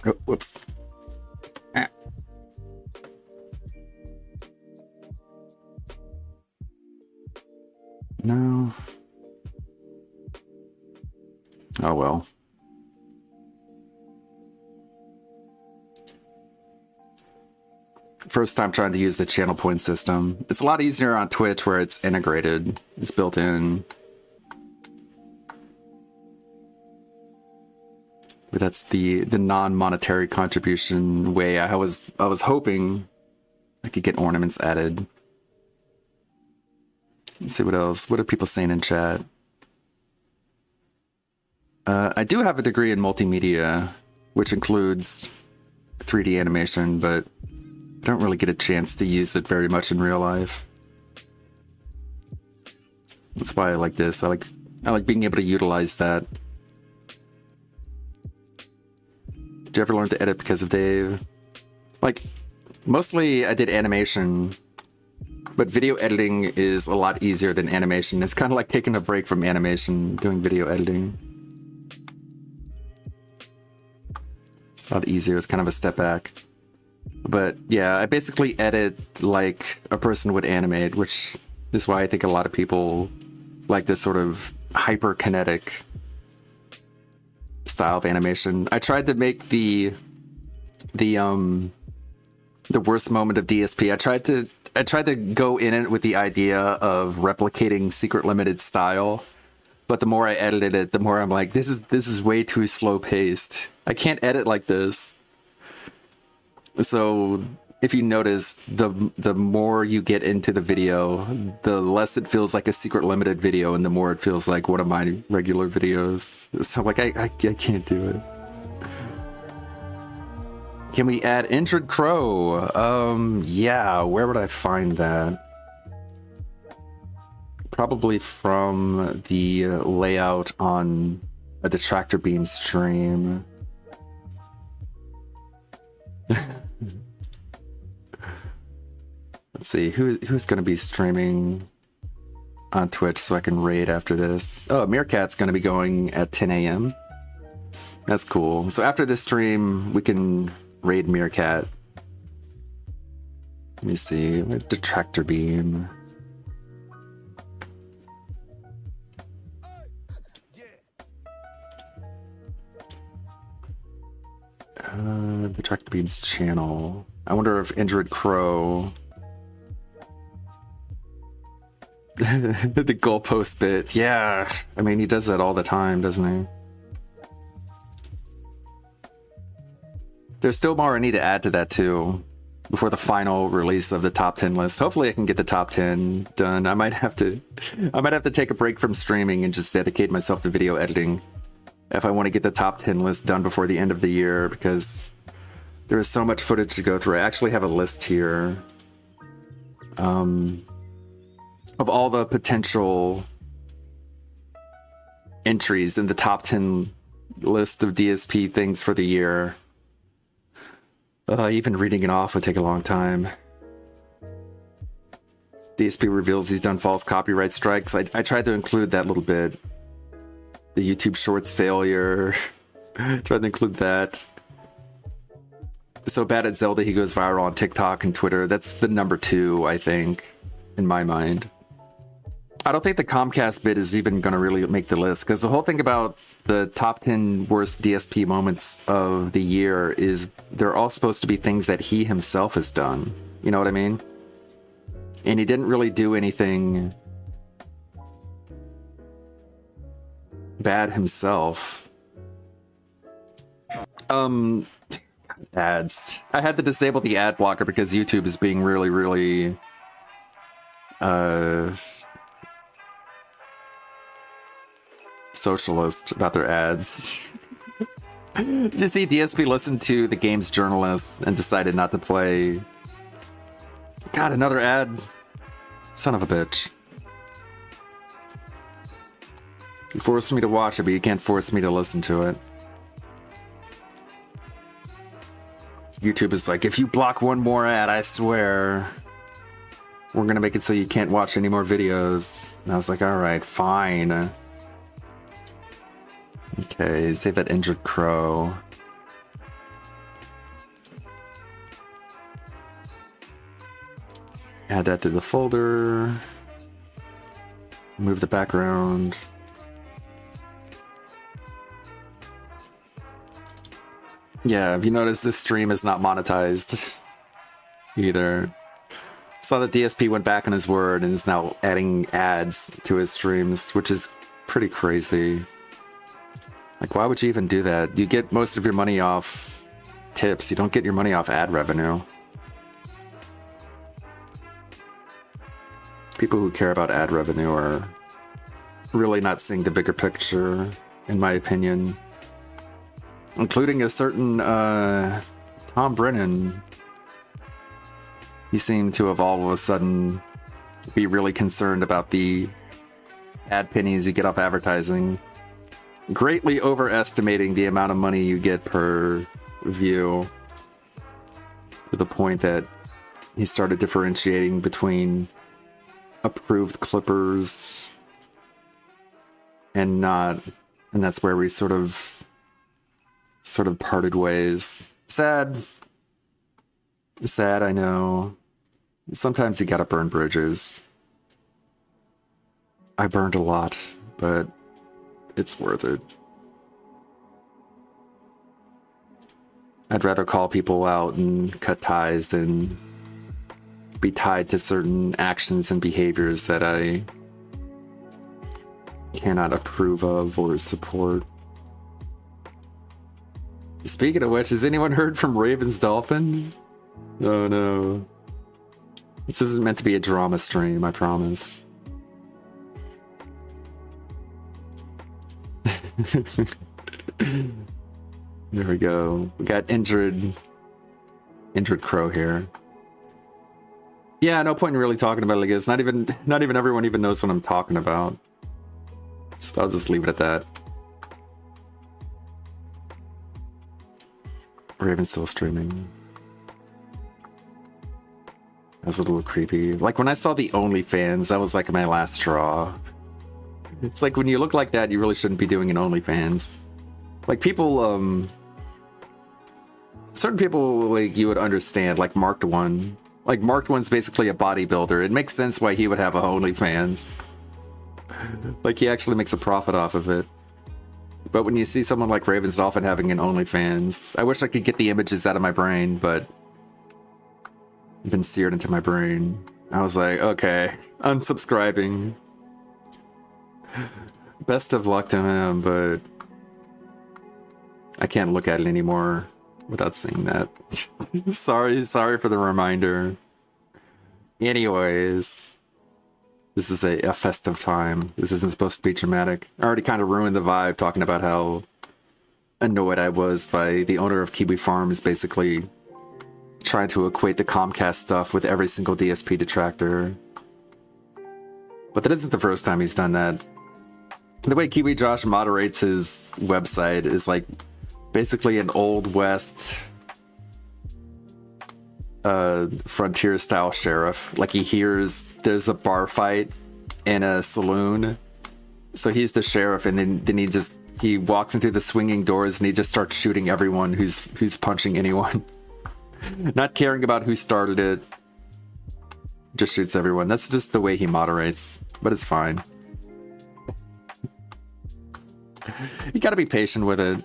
Oh, whoops. Ah. No. Oh well. First time trying to use the channel point system. It's a lot easier on Twitch where it's integrated. It's built in. But that's the non-monetary contribution way. I was hoping I could get ornaments added. Let's see what else. What are people saying in chat? I do have a degree in multimedia, which includes 3D animation, but I don't really get a chance to use it very much in real life. That's why I like this. I like being able to utilize that. Did you ever learn to edit because of Dave? Like, mostly I did animation, but video editing is a lot easier than animation. It's kind of like taking a break from animation, doing video editing. It's a lot easier. It's kind of a step back. But yeah, I basically edit like a person would animate, which is why I think a lot of people like this sort of hyper-kinetic style of animation. I tried to make the worst moment of DSP. I tried to go in it with the idea of replicating Secret Limited style, but the more I edited it, the more I'm like, this is way too slow paced. I can't edit like this. So if you notice, the more you get into the video, the less it feels like a Secret Limited video, and the more it feels like one of my regular videos. So like I can't do it. Can we add Injured Crow? Yeah, where would I find that? Probably from the layout on a Detractor Beam stream. Let's see, who's going to be streaming on Twitch so I can raid after this? Oh, Meerkat's going to be going at 10 a.m. That's cool. So after this stream, we can raid Meerkat. Let me see, Detractor Beam. Detractor Beam's channel. I wonder if Injured Crow. The goalpost bit. Yeah, I mean, he does that all the time, doesn't he? There's still more I need to add to that too before the final release of the top 10 list. Hopefully I can get the top 10 done. I might have to take a break from streaming and just dedicate myself to video editing if I want to get the top 10 list done before the end of the year, because there is so much footage to go through. I actually have a list here of all the potential entries in the top 10 list of DSP things for the year. Even reading it off would take a long time. DSP reveals he's done false copyright strikes. I tried to include that little bit. The YouTube Shorts failure. Tried to include that. So bad at Zelda, he goes viral on TikTok and Twitter. That's the number 2, I think, in my mind. I don't think the Comcast bit is even going to really make the list, because the whole thing about the top 10 worst DSP moments of the year is they're all supposed to be things that he himself has done. You know what I mean? And he didn't really do anything bad himself. Ads. I had to disable the ad blocker because YouTube is being really socialist about their ads. Did you see DSP listened to the game's journalist and decided not to play? God, another ad. Son of a bitch. You forced me to watch it, but you can't force me to listen to it. YouTube is like, if you block one more ad, I swear, we're gonna make it so you can't watch any more videos. And I was like, alright, fine. Okay, save that Injured Crow. Add that to the folder. Move the background. Yeah, if you notice, this stream is not monetized either. Saw that DSP went back on his word and is now adding ads to his streams, which is pretty crazy. Like, why would you even do that? You get most of your money off tips. You don't get your money off ad revenue. People who care about ad revenue are really not seeing the bigger picture, in my opinion. Including a certain Tom Brennan. He seemed to have all of a sudden be really concerned about the ad pennies you get off advertising, greatly overestimating the amount of money you get per view, to the point that he started differentiating between approved clippers and not, and that's where we sort of parted ways. Sad, I know. Sometimes you gotta burn bridges. I burned a lot, but it's worth it. I'd rather call people out and cut ties than be tied to certain actions and behaviors that I cannot approve of or support. Speaking of which, has anyone heard from Raven's Dolphin? Oh no. This isn't meant to be a drama stream, I promise. There we go. We got Injured Crow here. Yeah, no point in really talking about it like this. Not even everyone even knows what I'm talking about. So I'll just leave it at that. Raven's still streaming. That's a little creepy. Like when I saw the OnlyFans, that was like my last straw. It's like when you look like that, you really shouldn't be doing an OnlyFans. Like people, certain people like you would understand, like Marked One. Like Marked One's basically a bodybuilder. It makes sense why he would have a OnlyFans. Like he actually makes a profit off of it. But when you see someone like Raven's Dolphin having an OnlyFans, I wish I could get the images out of my brain, but it's been seared into my brain. I was like, okay, unsubscribing. Best of luck to him, but I can't look at it anymore without seeing that. sorry for the reminder. Anyways, this is a festive time. This isn't supposed to be dramatic. I already kind of ruined the vibe talking about how annoyed I was by the owner of Kiwi Farms basically trying to equate the Comcast stuff with every single DSP detractor. But that isn't the first time he's done that. The way Kiwi Josh moderates his website is like basically an Old West frontier style sheriff. Like he hears there's a bar fight in a saloon, so he's the sheriff, and then he walks into the swinging doors and he just starts shooting everyone who's punching anyone. Not caring about who started it, just shoots everyone. That's just the way he moderates, but it's fine. You gotta be patient with it.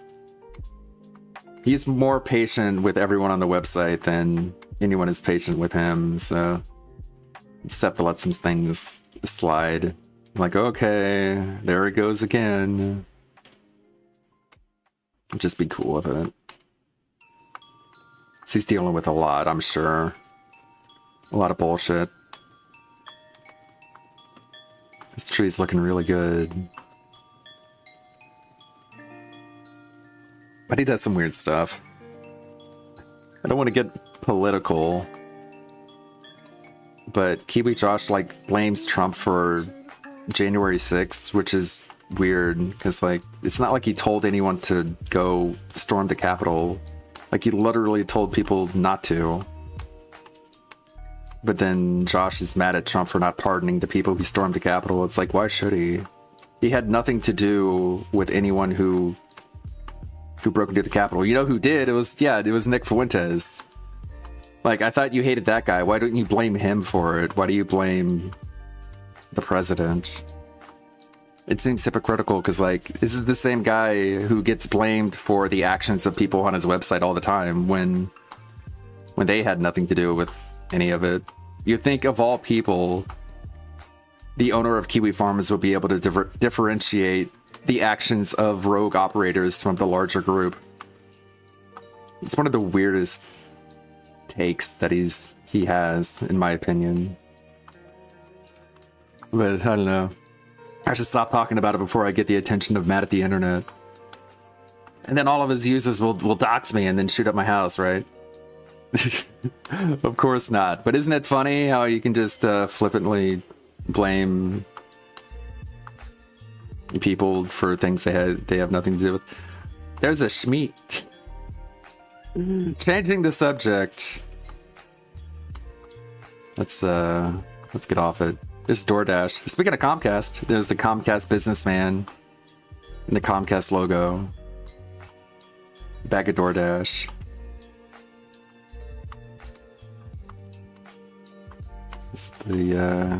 He's more patient with everyone on the website than anyone is patient with him, so just have to let some things slide. Like, okay, there it goes again. Just be cool with it. So he's dealing with a lot, I'm sure. A lot of bullshit. This tree's looking really good. But he does some weird stuff. I don't want to get political, but Kiwi Josh like blames Trump for January 6th, which is weird because like it's not like he told anyone to go storm the Capitol. Like he literally told people not to. But then Josh is mad at Trump for not pardoning the people who stormed the Capitol. It's like, why should he? He had nothing to do with anyone who broke into the Capitol. You know who did? It was Nick Fuentes. Like, I thought you hated that guy. Why don't you blame him for it? Why do you blame the president? It seems hypocritical because, like, this is the same guy who gets blamed for the actions of people on his website all the time when they had nothing to do with any of it. You think of all people, the owner of Kiwi Farms would be able to differentiate the actions of rogue operators from the larger group. It's one of the weirdest takes that he has, in my opinion. But I don't know. I should stop talking about it before I get the attention of Matt at the internet. And then all of his users will dox me and then shoot up my house, right? Of course not. But isn't it funny how you can just flippantly blame people for things they have nothing to do with? There's a Schmeat. Changing the subject. Let's get off it. There's DoorDash. Speaking of Comcast, there's the Comcast businessman and the Comcast logo. Back at DoorDash. It's the I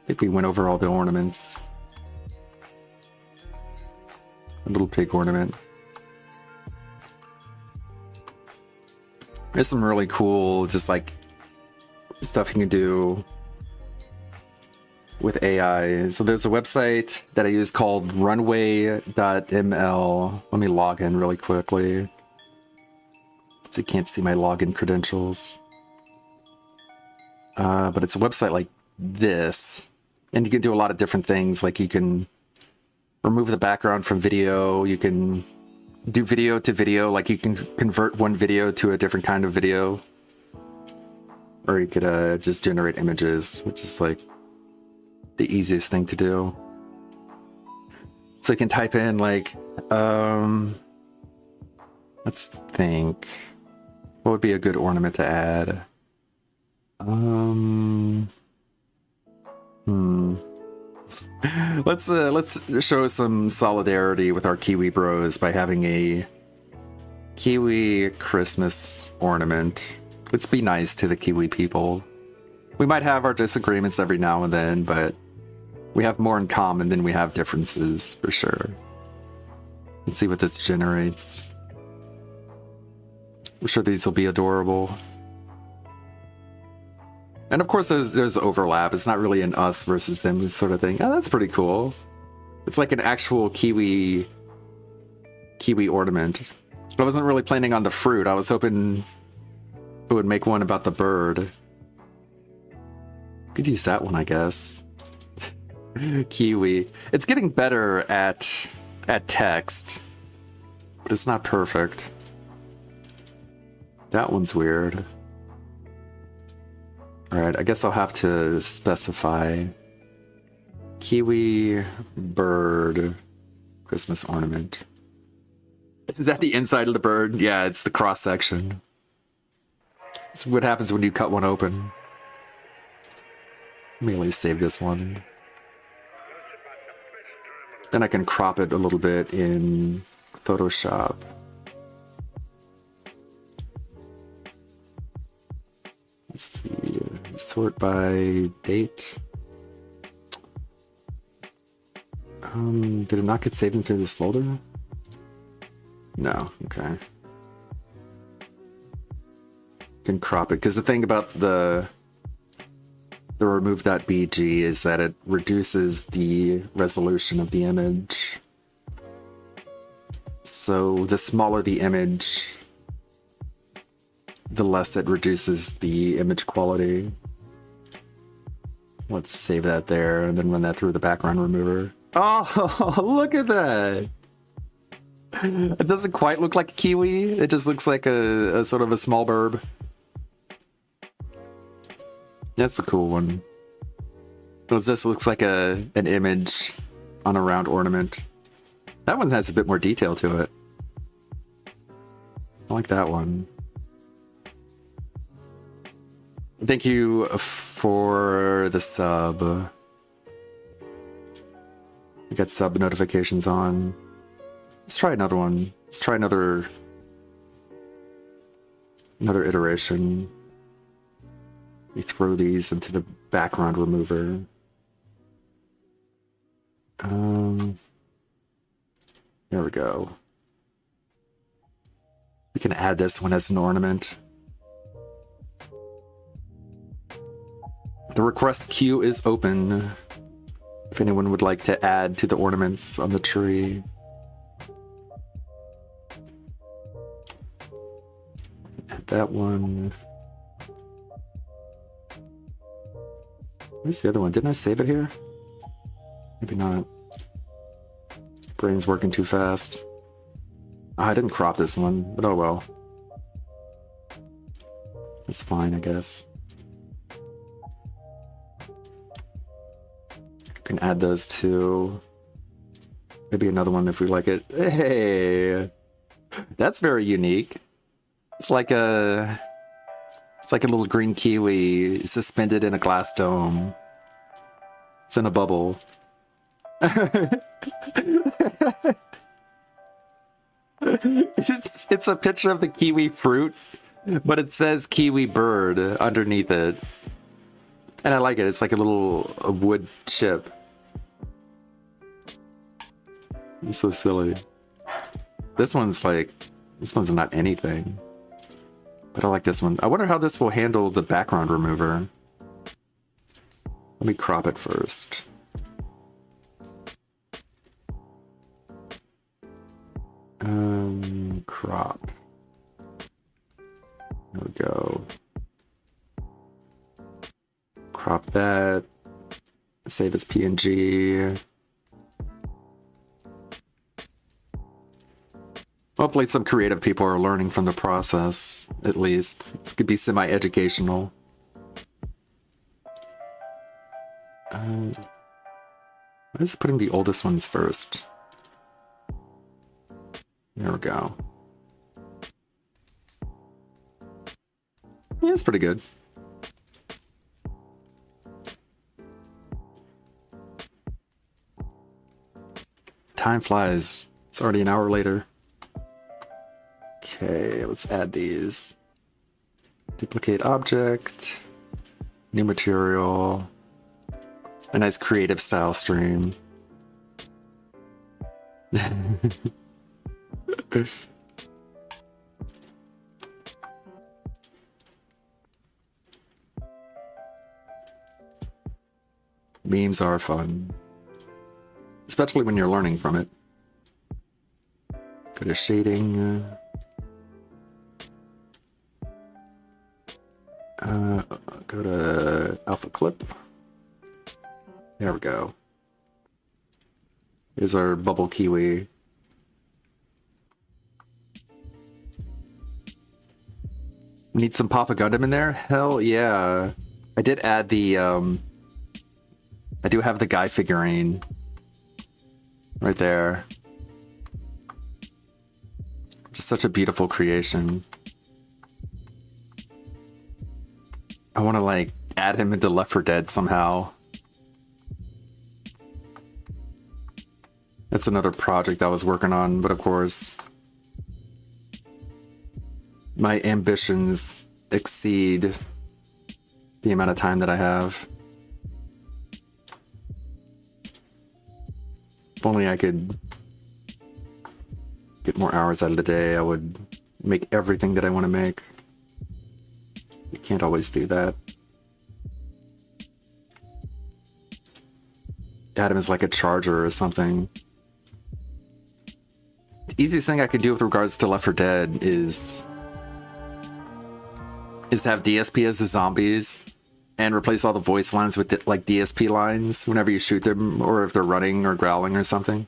think we went over all the ornaments. A little pig ornament. There's some really cool, just like stuff you can do with AI. So there's a website that I use called runway.ml. Let me log in really quickly. So you can't see my login credentials. But it's a website like this. And you can do a lot of different things. Like you can remove the background from video. You can do video to video. Like you can convert one video to a different kind of video. Or you could just generate images, which is like the easiest thing to do. So you can type in like Let's think. What would be a good ornament to add? Let's show some solidarity with our Kiwi bros by having a Kiwi Christmas ornament. Let's be nice to the Kiwi people. We might have our disagreements every now and then, but we have more in common than we have differences, for sure. Let's see what this generates. I'm sure these will be adorable. And of course there's overlap. It's not really an us versus them sort of thing. Oh, that's pretty cool. It's like an actual Kiwi ornament. I wasn't really planning on the fruit. I was hoping it would make one about the bird. Could use that one, I guess. Kiwi. It's getting better at text, but it's not perfect. That one's weird. Alright, I guess I'll have to specify Kiwi bird Christmas ornament. Is that the inside of the bird? Yeah, it's the cross section. It's what happens when you cut one open. Let me at least save this one. Then I can crop it a little bit in Photoshop. Let's see. Sort by date. Did it not get saved into this folder? No, okay. Can crop it, because the thing about the remove.bg is that it reduces the resolution of the image. So the smaller the image, the less it reduces the image quality. Let's save that there and then run that through the background remover. Oh, look at that! It doesn't quite look like a kiwi. It just looks like a sort of a small burb. That's a cool one. Because this looks like an image on a round ornament. That one has a bit more detail to it. I like that one. Thank you for the sub. I got sub notifications on. Let's try another one. Let's try another iteration. We throw these into the background remover. There we go. We can add this one as an ornament. The request queue is open. If anyone would like to add to the ornaments on the tree. Add that one. Where's the other one? Didn't I save it here? Maybe not. Brain's working too fast. Oh, I didn't crop this one, but oh well. It's fine, I guess. Can add those two. Maybe another one if we like it. Hey, that's very unique. It's like a little green kiwi suspended in a glass dome. It's in a bubble. It's a picture of the kiwi fruit, but it says kiwi bird underneath it. And I like it. It's like a wood chip. It's so silly. This one's not anything. But I like this one. I wonder how this will handle the background remover. Let me crop it first. Crop. There we go. Crop that. Save as PNG. Hopefully some creative people are learning from the process, at least. This could be semi-educational. Why is it putting the oldest ones first? There we go. Yeah, it's pretty good. Time flies. It's already an hour later. Okay, let's add these. Duplicate object. New material. A nice creative style stream. Memes are fun. Especially when you're learning from it. Go to shading. Go to alpha clip. There we go. Here's our bubble kiwi. Need some Papa Gundam in there? Hell yeah. I did add the I do have the guy figurine right there. Just such a beautiful creation. I want to like add him into Left 4 Dead somehow. That's another project I was working on, but of course my ambitions exceed the amount of time that I have. If only I could get more hours out of the day, I would make everything that I want to make. You can't always do that. Adam is like a charger or something. The easiest thing I could do with regards to Left 4 Dead is to have DSP as the zombies and replace all the voice lines with like DSP lines whenever you shoot them, or if they're running or growling or something.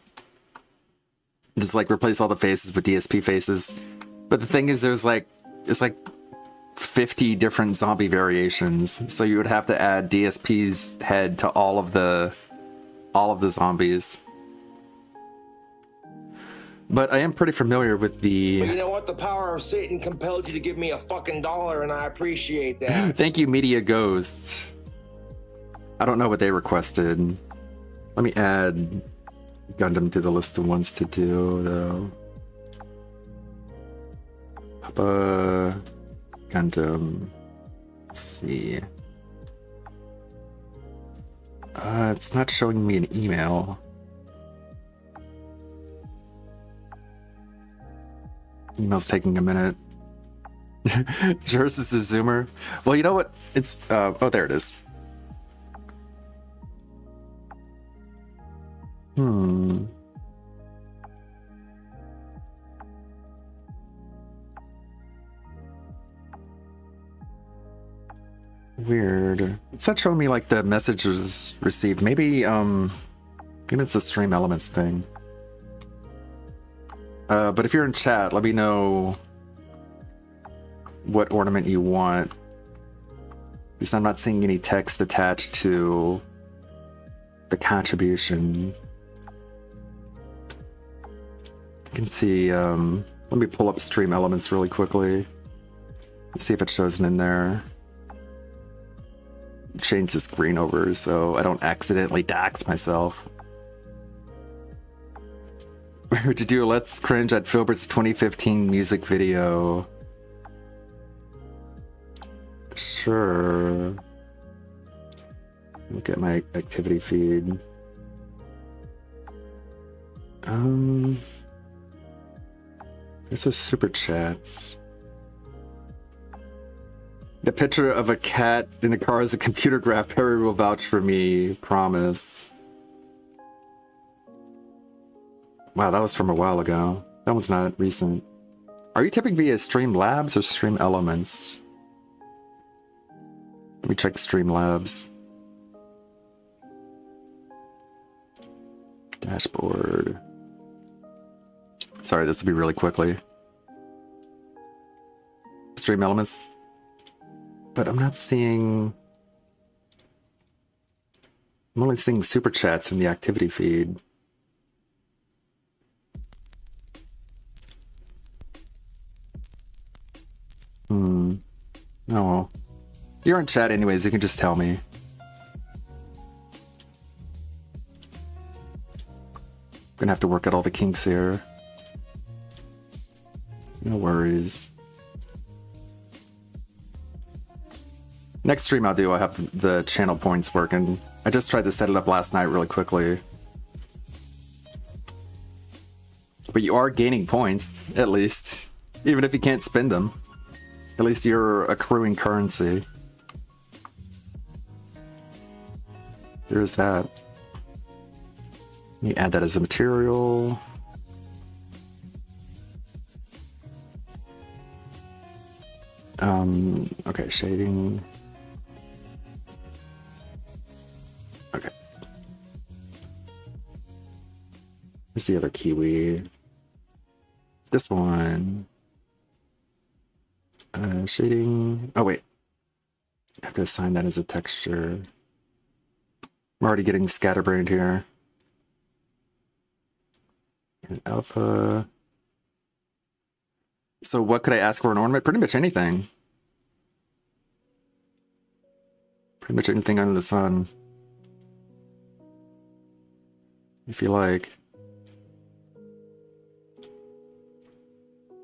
Just like replace all the faces with DSP faces. But the thing is, there's like 50 different zombie variations, so you would have to add DSP's head to all of the zombies. But I am pretty familiar with the... But you know what? The power of Satan compelled you to give me a fucking $1, and I appreciate that. Thank you, Media Ghost. I don't know what they requested. Let me add Gundam to the list of ones to do, though. Papa Gundam. Let's see. It's not showing me an email. Email's taking a minute. Jers is a zoomer. Well, you know what? It's oh, there it is. Weird. It's not showing me like the messages received. Maybe maybe it's a stream elements thing. But if you're in chat, let me know what ornament you want, because I'm not seeing any text attached to the contribution. You can see, let me pull up stream elements really quickly. Let's see if it shows it in there. Change the screen over so I don't accidentally dox myself. Would you do a Let's Cringe at Filbert's 2015 music video? Sure. Look at my activity feed. There's those super chats. The picture of a cat in a car is a computer graph. Perry will vouch for me. Promise. Wow, that was from a while ago. That was not recent. Are you typing via Streamlabs or Stream Elements? Let me check Streamlabs. Dashboard. Sorry, this will be really quickly. Stream Elements. But I'm not seeing... I'm only seeing super chats in the activity feed. No. You're in chat anyways, you can just tell me. Gonna have to work out all the kinks here. No worries. Next stream I'll have the channel points working. I just tried to set it up last night really quickly. But you are gaining points, at least. Even if you can't spend them. At least you're accruing currency. There's that. Let me add that as a material. Okay, shading. Okay. Here's the other kiwi. This one. Shading. Oh, wait. I have to assign that as a texture. I'm already getting scatterbrained here. And alpha. So what could I ask for an ornament? Pretty much anything. Pretty much anything under the sun. If you like.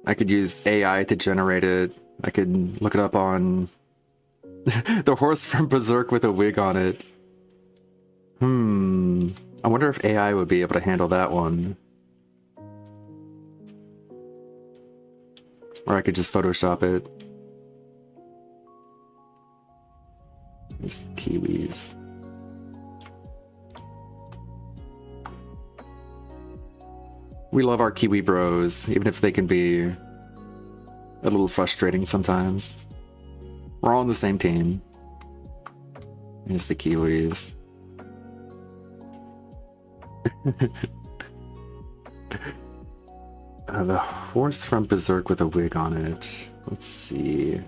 I could use AI to generate it. I could look it up on the horse from Berserk with a wig on it. I wonder if AI would be able to handle that one. Or I could just Photoshop it. These kiwis. We love our kiwi bros, even if they can be a little frustrating sometimes. We're all on the same team. Here's the kiwis. The horse from Berserk with a wig on it. Let's see.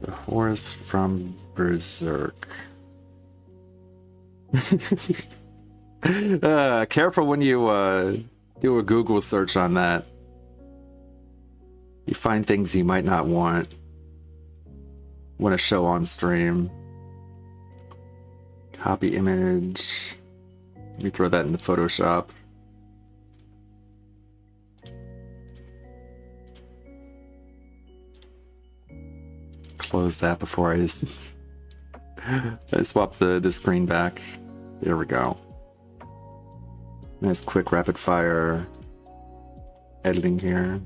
The horse from Berserk. Careful when you do a Google search on that. You find things you might not want to show on stream. Copy image. Let me throw that into Photoshop. Close that before I swap the screen back. There we go. Nice quick rapid fire editing here.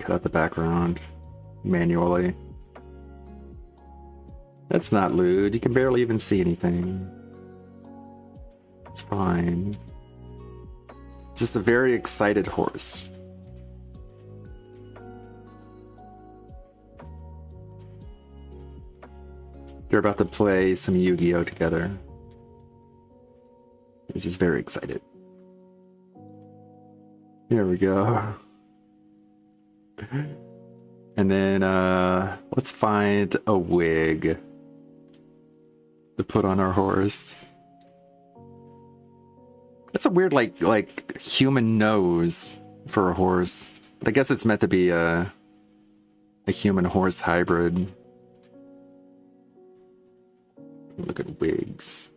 Cut out the background manually. That's not lewd. You can barely even see anything. It's fine. It's just a very excited horse. They're about to play some Yu-Gi-Oh together. He's just very excited. Here we go. And then let's find a wig to put on our horse. That's a weird like human nose for a horse. But I guess it's meant to be a human horse hybrid. Look at wigs.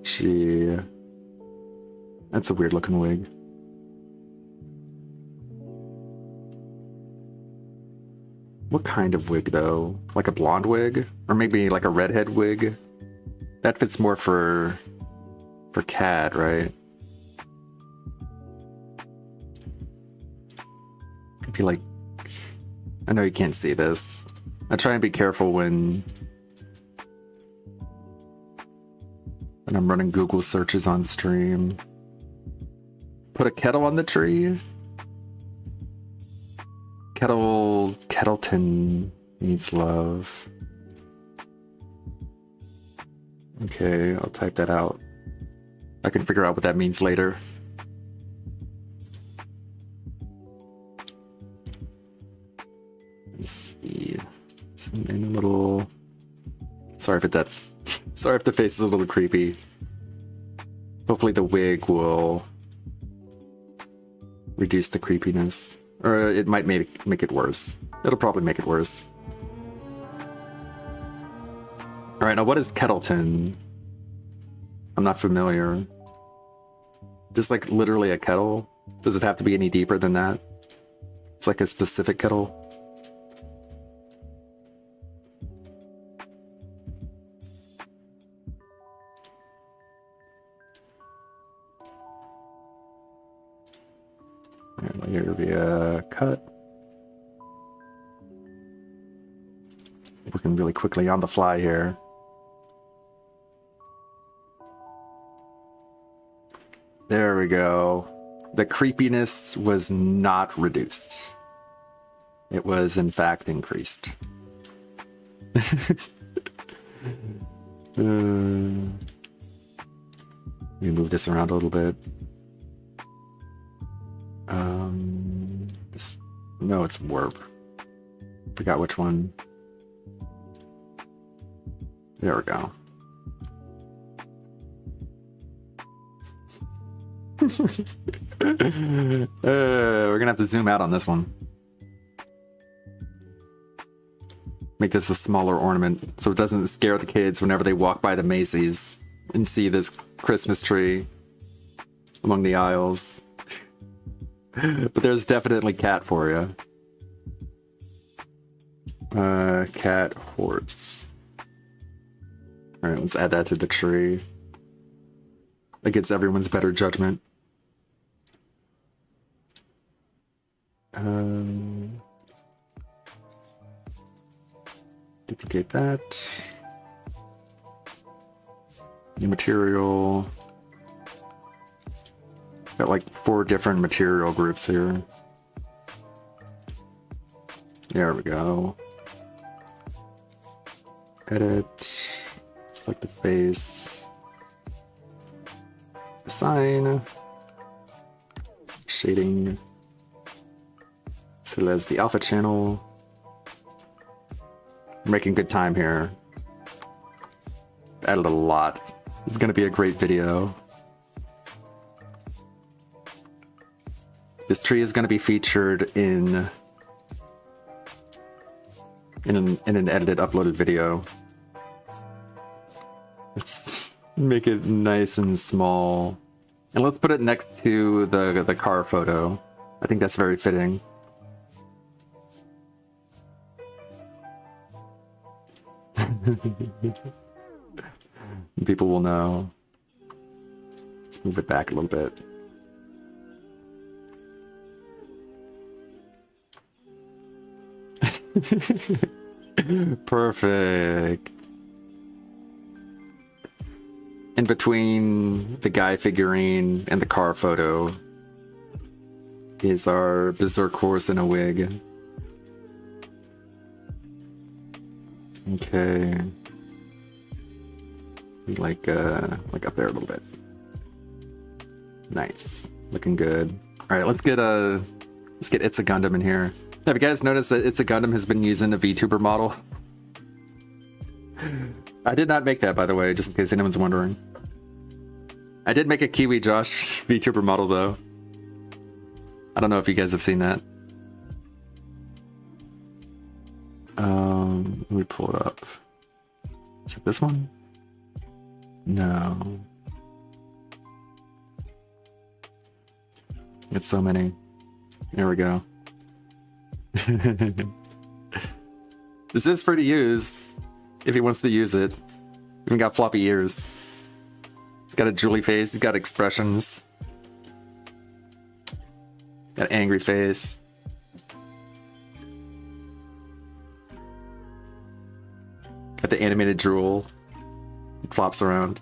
Gee. That's a weird looking wig. What kind of wig though? Like a blonde wig? Or maybe like a redhead wig? That fits more for Cad, right? Be like, I know you can't see this. I try and be careful when I'm running Google searches on stream. Put a kettle on the tree. Kettleton needs love. Okay, I'll type that out. I can figure out what that means later. Let's see. Sorry if that's sorry if the face is a little creepy. Hopefully the wig will reduce the creepiness. Or it might make it worse. It'll probably make it worse. Alright, now what is Kettleton? I'm not familiar. Just like literally a kettle? Does it have to be any deeper than that? It's like a specific kettle? Here will be a cut. Working really quickly on the fly here. There we go. The creepiness was not reduced. It was, in fact, increased. Let me move this around a little bit. No, it's warp. Forgot which one. There we go. We're gonna have to zoom out on this one. Make this a smaller ornament so it doesn't scare the kids whenever they walk by the Macy's and see this Christmas tree among the aisles. But there's definitely cat for you. Cat, horse. Alright, let's add that to the tree. Against everyone's better judgment. Duplicate that. New material. Got like 4 different material groups here. There we go. Edit. Select the face. Assign. Shading. So that's the alpha channel. We're making good time here. Added a lot. This is gonna be a great video. This tree is going to be featured in an edited, uploaded video. Let's make it nice and small, and let's put it next to the car photo. I think that's very fitting. People will know. Let's move it back a little bit. Perfect. In between the guy figurine and the car photo is our berserk horse in a wig. Okay. Like up there a little bit. Nice. Looking good. Alright, let's get It's a Gundam in here. Have you guys noticed that It's a Gundam has been using a VTuber model? I did not make that, by the way, just in case anyone's wondering. I did make a Kiwi Josh VTuber model, though. I don't know if you guys have seen that. Let me pull it up. Is it this one? No. It's so many. There we go. This is free to use if he wants to use it. Even got floppy ears. He's got a drooly face. He's got expressions. Got an angry face. Got the animated drool. It flops around.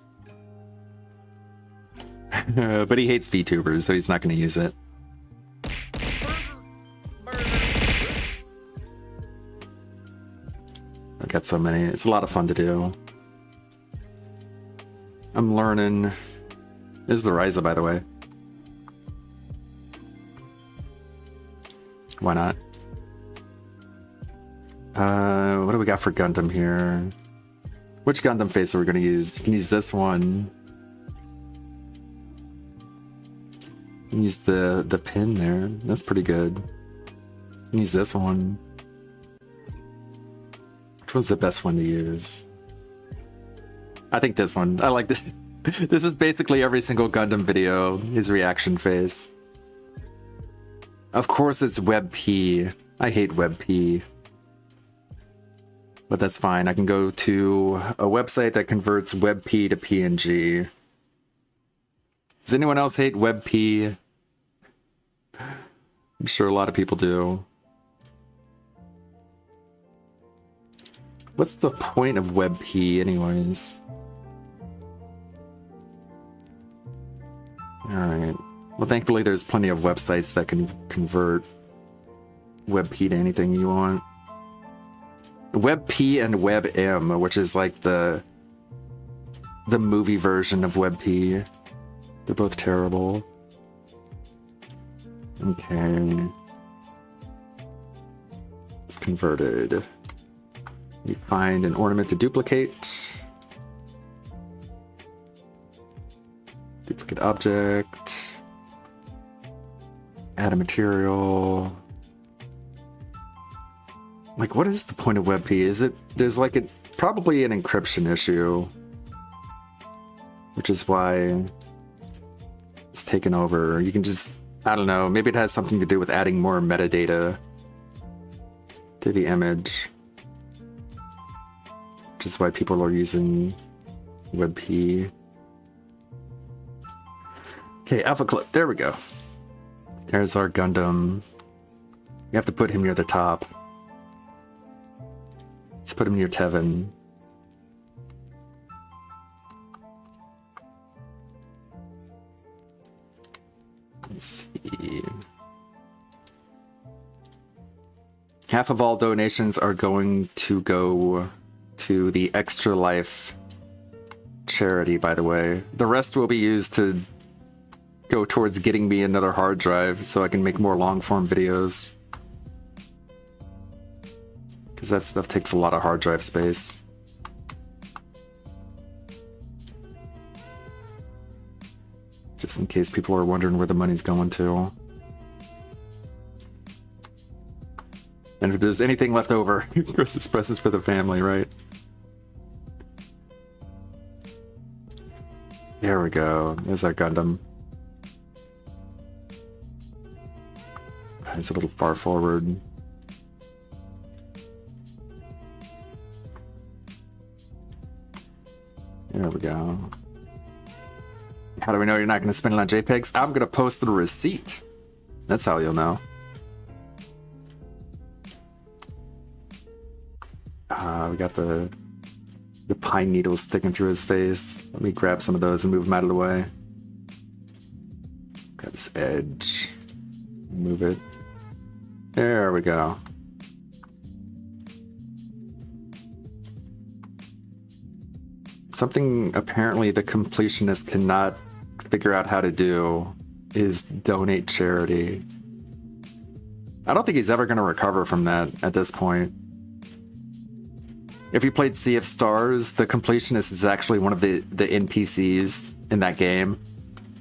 But he hates VTubers, so he's not going to use it. I've got so many. It's a lot of fun to do. I'm learning. This is the Ryza, by the way. Why not? What do we got for Gundam here? Which Gundam face are we gonna use? You can use this one. You can use the pin there. That's pretty good. You can use this one. Which one's the best one to use? I think this one. I like this. This is basically every single Gundam video, his reaction face. Of course it's WebP. I hate WebP. But that's fine. I can go to a website that converts WebP to PNG. Does anyone else hate WebP? I'm sure a lot of people do. What's the point of WebP anyways? Alright. Well, thankfully there's plenty of websites that can convert WebP to anything you want. WebP and WebM, which is like the movie version of WebP. They're both terrible. Okay. It's converted. You find an ornament to duplicate. Duplicate object. Add a material. Like, what is the point of WebP? Is it, there's like probably an encryption issue, which is why it's taken over. You can just, I don't know, maybe it has something to do with adding more metadata to the image, which is why people are using WebP. Okay, alpha clip, there we go. There's our Gundam. You have to put him near the top. Let's put him near Tevin. Let's see. Half of all donations are going to go to the Extra Life charity, by the way. The rest will be used to go towards getting me another hard drive so I can make more long-form videos. Because that stuff takes a lot of hard drive space. Just in case people are wondering where the money's going to. And if there's anything left over, Christmas presents for the family, right? There we go. There's our Gundam. It's a little far forward. There we go. How do we know you're not going to spend it on JPEGs? I'm going to post the receipt. That's how you'll know. We got the pine needles sticking through his face. Let me grab some of those and move them out of the way. Grab this edge. Move it. There we go. Something apparently the completionist cannot figure out how to do is donate charity. I don't think he's ever going to recover from that at this point. If you played Sea of Stars, the completionist is actually one of the NPCs in that game.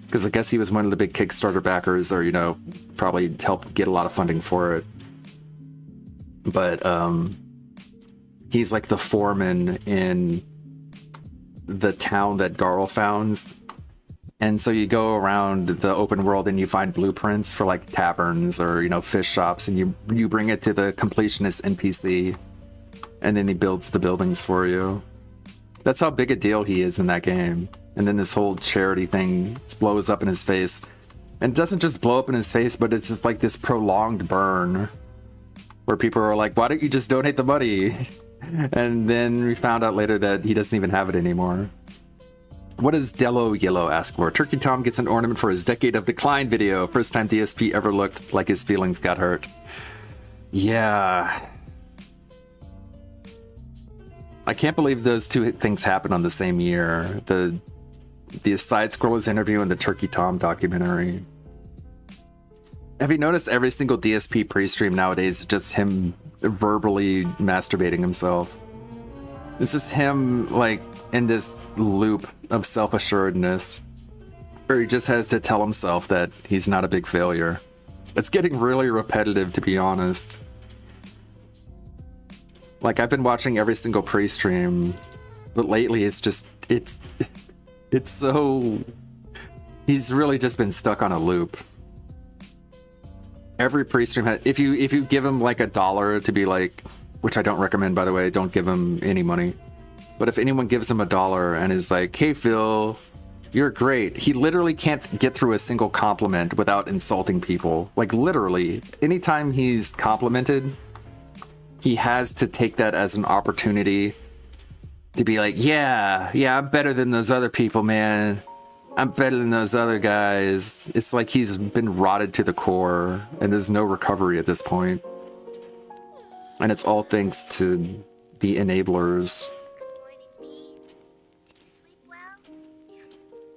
Because I guess he was one of the big Kickstarter backers, or, you know, probably helped get a lot of funding for it. But he's like the foreman in the town that Garl founds. And so you go around the open world and you find blueprints for like taverns or, you know, fish shops, and you bring it to the completionist NPC, and then he builds the buildings for you. That's how big a deal he is in that game. And then this whole charity thing blows up in his face. And it doesn't just blow up in his face, but it's just like this prolonged burn where people are like, why don't you just donate the money? And then we found out later that he doesn't even have it anymore. What does Dello Yellow ask for? Turkey Tom gets an ornament for his Decade of Decline video. First time DSP ever looked like his feelings got hurt. Yeah. I can't believe those two things happened on the same year. The Side Scrollers interview and the Turkey Tom documentary. Have you noticed every single DSP pre-stream nowadays is just him verbally masturbating himself? This is him, like, in this loop of self-assuredness, where he just has to tell himself that he's not a big failure. It's getting really repetitive, to be honest. Like, I've been watching every single pre-stream, but lately it's just, it's so... He's really just been stuck on a loop. Every pre-stream has, if you give him like $1 to be like, which I don't recommend, by the way, don't give him any money. But if anyone gives him $1 and is like, hey Phil, you're great. He literally can't get through a single compliment without insulting people. Like literally, anytime he's complimented, he has to take that as an opportunity to be like, yeah, I'm better than those other people, man. I'm better than those other guys. It's like he's been rotted to the core and there's no recovery at this point. And it's all thanks to the enablers.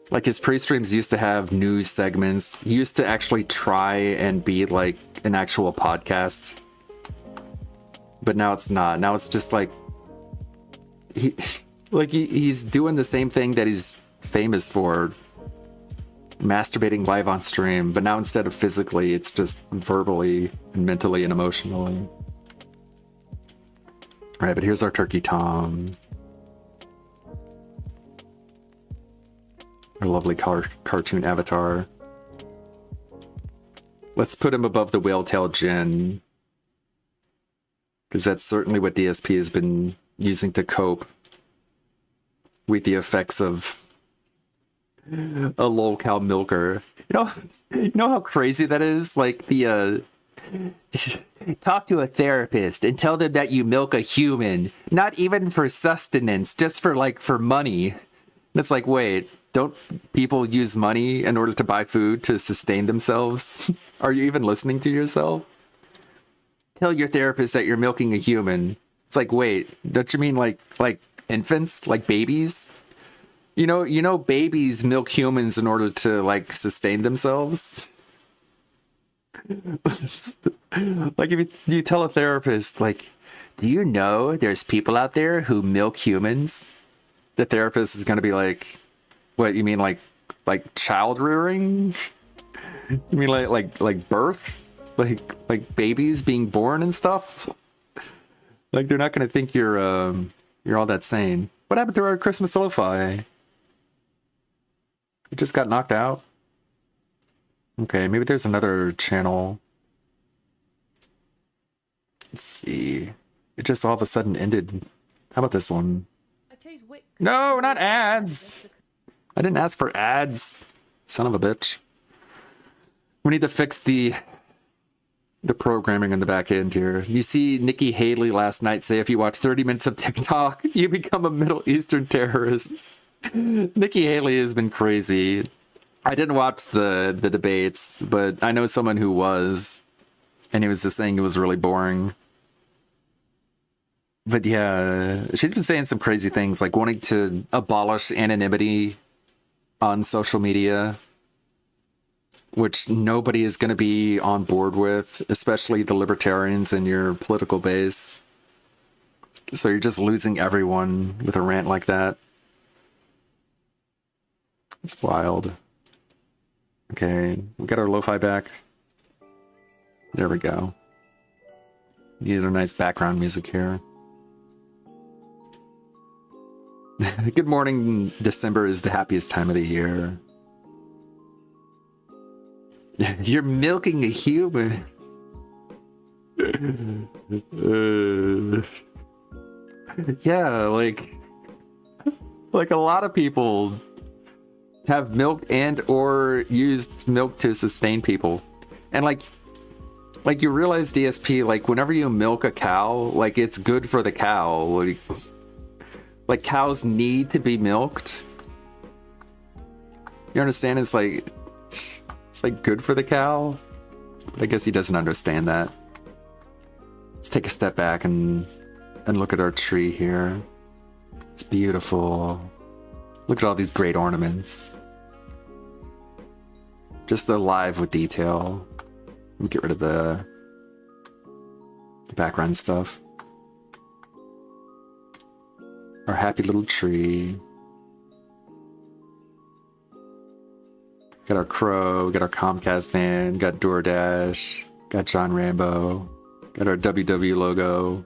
Like his pre-streams used to have news segments. He used to actually try and be like an actual podcast. But now it's not. Now it's just like he's doing the same thing that he's famous for, masturbating live on stream, but now instead of physically, it's just verbally and mentally and emotionally. All right, but here's our Turkey Tom. Our lovely cartoon avatar. Let's put him above the whale-tailed Jinn, because that's certainly what DSP has been using to cope with the effects of a lol-cow milker. You know how crazy that is? Like the talk to a therapist and tell them that you milk a human, not even for sustenance, just for money. And it's like, wait, don't people use money in order to buy food to sustain themselves? Are you even listening to yourself? Tell your therapist that you're milking a human. It's like, wait, don't you mean like infants, like babies? You know, babies milk humans in order to like sustain themselves. Like if you tell a therapist, like, do you know there's people out there who milk humans? The therapist is gonna be like, what, you mean like child rearing? You mean like birth? Like babies being born and stuff? Like they're not gonna think you're all that sane. What happened to our Christmas lo-fi? It just got knocked out? Okay, maybe there's another channel. Let's see. It just all of a sudden ended. How about this one? No, not ads! I didn't ask for ads. Son of a bitch. We need to fix the programming in the back end here. You see Nikki Haley last night say if you watch 30 minutes of TikTok, you become a Middle Eastern terrorist. Nikki Haley has been crazy. I didn't watch the debates, but I know someone who was, and he was just saying it was really boring. But yeah, she's been saying some crazy things, like wanting to abolish anonymity on social media, which nobody is going to be on board with, especially the libertarians in your political base. So you're just losing everyone with a rant like that. It's wild. Okay, we got our lo-fi back. There we go. Need a nice background music here. Good morning, December is the happiest time of the year. You're milking a human. Yeah, like a lot of people have milked and or used milk to sustain people. And like you realize, DSP, like whenever you milk a cow, like it's good for the cow. Like cows need to be milked. You understand? It's like good for the cow. But I guess he doesn't understand that. Let's take a step back and look at our tree here. It's beautiful. Look at all these great ornaments. Just alive with detail. Let me get rid of the background stuff. Our happy little tree. Got our crow, got our Comcast van, got DoorDash, got John Rambo, got our WW logo.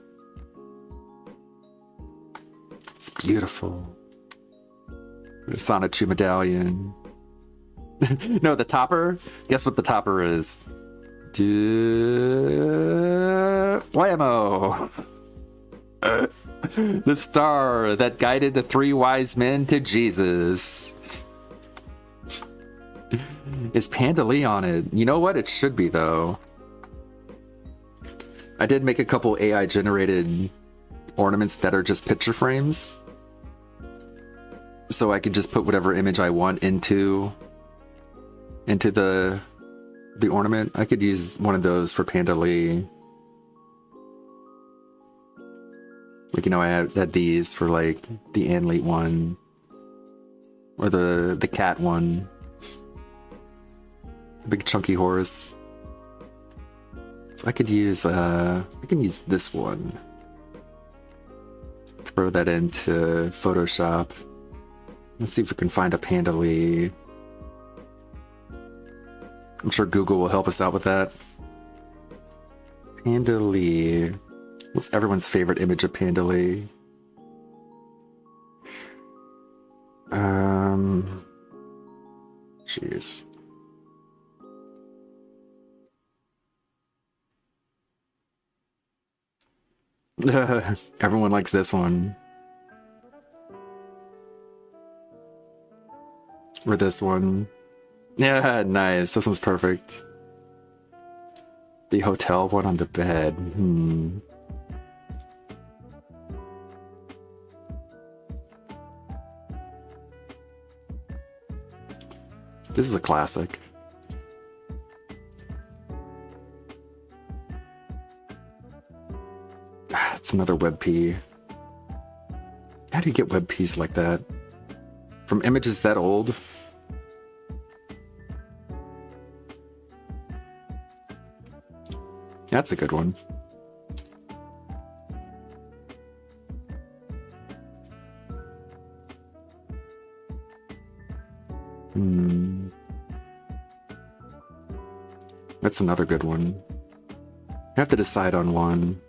It's beautiful. The Sonic 2 medallion. No, the topper? Guess what the topper is? Blammo! The star that guided the 3 wise men to Jesus. Is Panda Lee on it? You know what? It should be, though. I did make a couple AI generated ornaments that are just picture frames. So I could just put whatever image I want into the ornament. I could use one of those for Panda Lee. Like, you know, I had these for like the Anlete one. Or the cat one. The big chunky horse. So I could use this one. Throw that into Photoshop. Let's see if we can find a Panda Lee. I'm sure Google will help us out with that. Panda Lee. What's everyone's favorite image of Panda Lee? Jeez. Everyone likes this one. Or this one. Yeah, nice. This one's perfect. The hotel one on the bed. This is a classic. It's another WebP. How do you get WebPs like that? From images that old? That's a good one. That's another good one. I have to decide on one.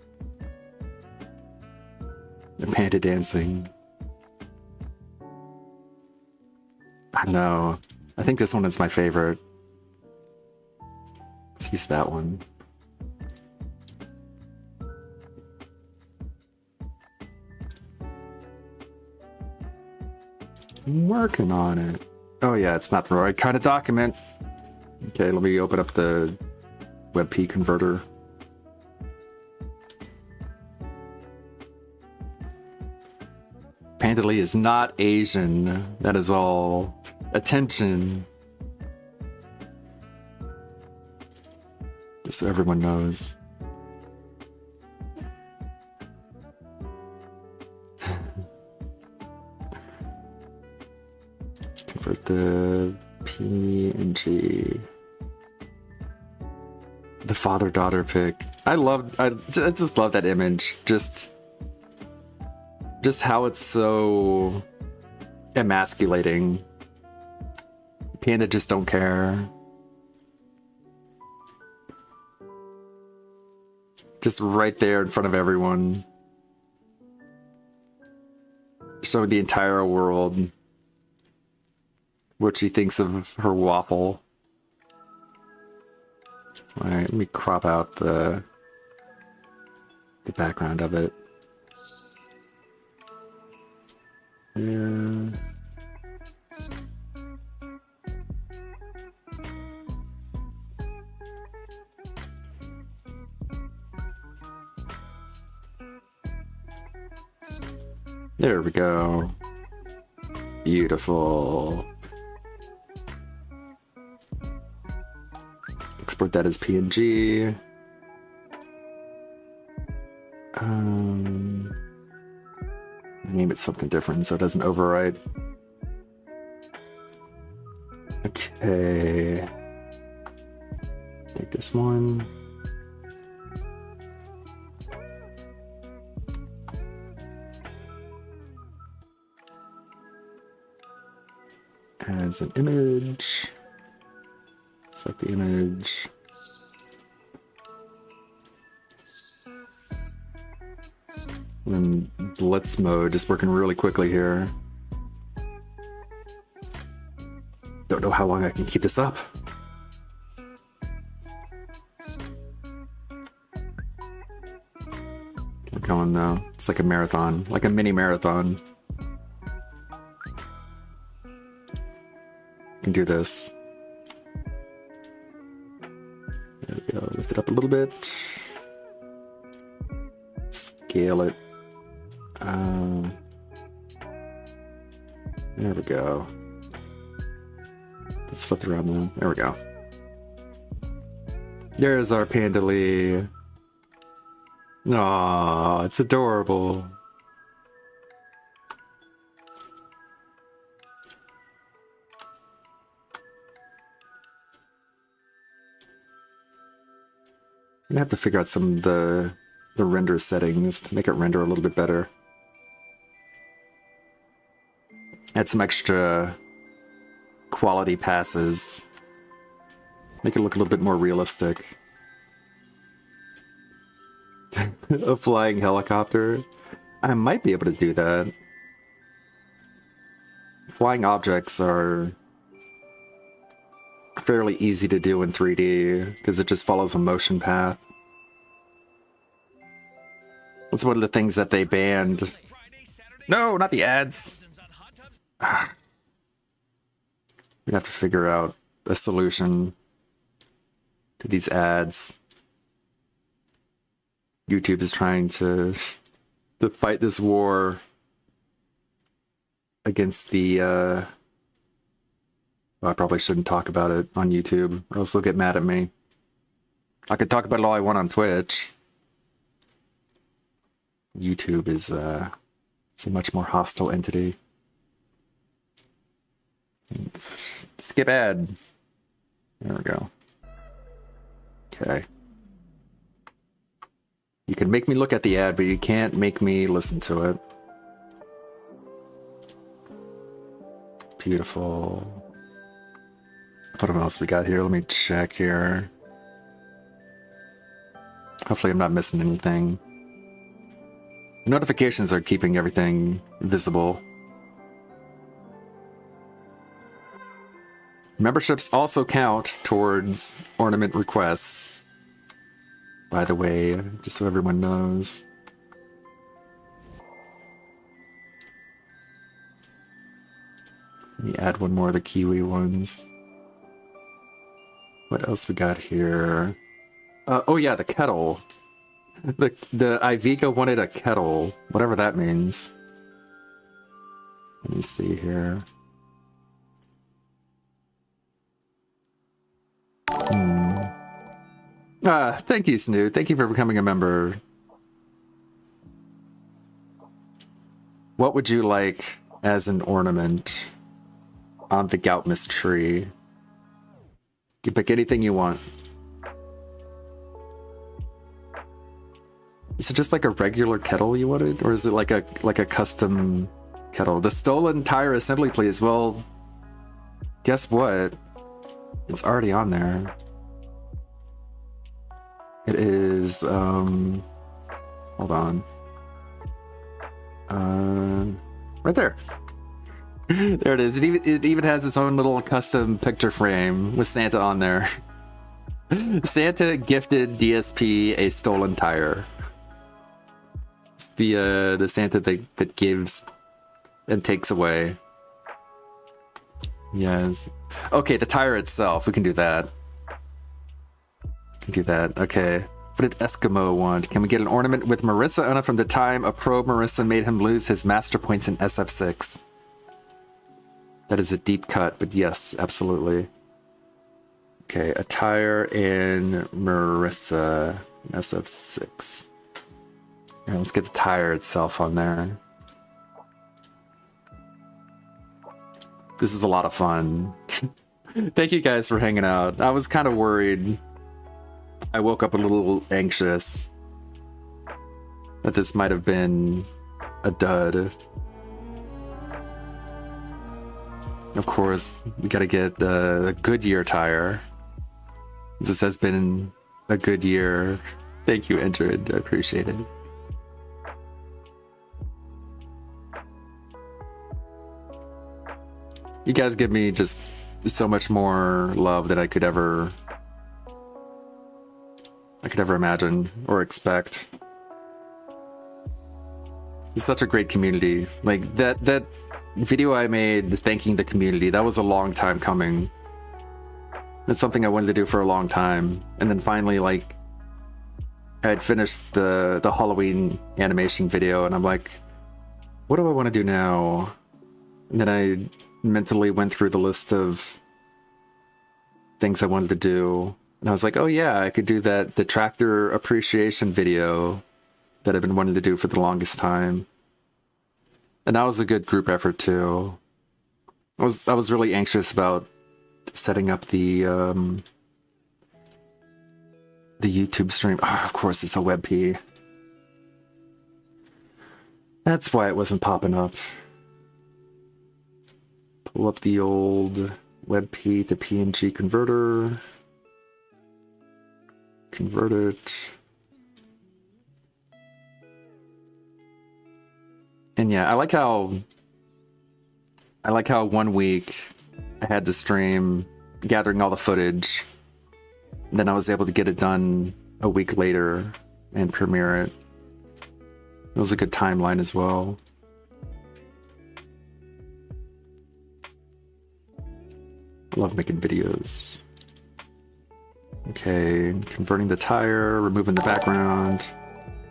The panda dancing. I know. I think this one is my favorite. Let's use that one. I'm working on it. Oh yeah, it's not the right kind of document. Okay, let me open up the WebP converter. Panda Lee is not Asian. That is all. Attention. Just so everyone knows. Convert the PNG. The father-daughter pic. I just love that image. Just how it's so emasculating. Panda just don't care. Just right there in front of everyone. Showing the entire world what she thinks of her waffle. Alright, let me crop out the background of it. Yeah. There we go. Beautiful. Export that as PNG. Name it something different so it doesn't overwrite. Okay. Take this one. as an image. Select the image. And blitz mode, just working really quickly here. Don't know how long I can keep this up. We're going though. It's like a marathon, like a mini marathon. Can do this. There we go. Lift it up a little bit. Scale it. There we go. Let's flip it around then. There we go. There's our Pandalee. Aww, it's adorable. I'm gonna have to figure out some of the render settings to make it render a little bit better. Add some extra quality passes. Make it look a little bit more realistic. A flying helicopter? I might be able to do that. Flying objects are fairly easy to do in 3D because it just follows a motion path. What's one of the things that they banned? No, not the ads. We'd have to figure out a solution to these ads. YouTube is trying to fight this war against the well, I probably shouldn't talk about it on YouTube, or else they'll get mad at me. I could talk about it all I want on Twitch. YouTube is it's a much more hostile entity. Skip ad. There we go. Okay. You can make me look at the ad, but you can't make me listen to it. Beautiful. What else we got here? Let me check here. Hopefully I'm not missing anything. Notifications are keeping everything visible. Memberships also count towards ornament requests. By the way, just so everyone knows. Let me add one more of the Kiwi ones. What else we got here? Oh yeah, the kettle. The Iviga wanted a kettle, whatever that means. Let me see here. Thank you, Snoot. Thank you for becoming a member. What would you like as an ornament on the Goutmas tree? You can pick anything you want. Is it just like a regular kettle you wanted? Or is it like a custom kettle? The stolen tire assembly, please. Well, guess what? It's already on there. It is, hold on. Right there. There it is. It even has its own little custom picture frame with Santa on there. Santa gifted DSP a stolen tire. It's the Santa that gives and takes away. Yes. Okay, the tire itself. We can do that. Do that. Okay. What did Eskimo want? Can we get an ornament with Marissa on it from the time a pro Marissa made him lose his master points in SF6? That is a deep cut, but yes, absolutely. Okay, attire in Marissa in SF6. Here, let's get the tire itself on there. This is a lot of fun. Thank you guys for hanging out. I was kind of worried. I woke up a little anxious that this might have been a dud. Of course, we gotta get a Goodyear tire. This has been a good year. Thank you, Endred. I appreciate it. You guys give me just so much more love than I could ever imagine or expect. It's such a great community. Like that video I made thanking the community, that was a long time coming. It's something I wanted to do for a long time. And then finally, like, I had finished the Halloween animation video and I'm like, what do I want to do now? And then I mentally went through the list of things I wanted to do. And I was like, oh yeah, I could do that Detractor appreciation video that I've been wanting to do for the longest time. And that was a good group effort too. I was really anxious about setting up the YouTube stream. Oh, of course it's a WebP. That's why it wasn't popping up. Pull up the old WebP to PNG converter. Convert it. And yeah, I like how 1 week I had the stream gathering all the footage. And then I was able to get it done a week later and premiere it. It was a good timeline as well. Love making videos. Okay, converting the tire, removing the background.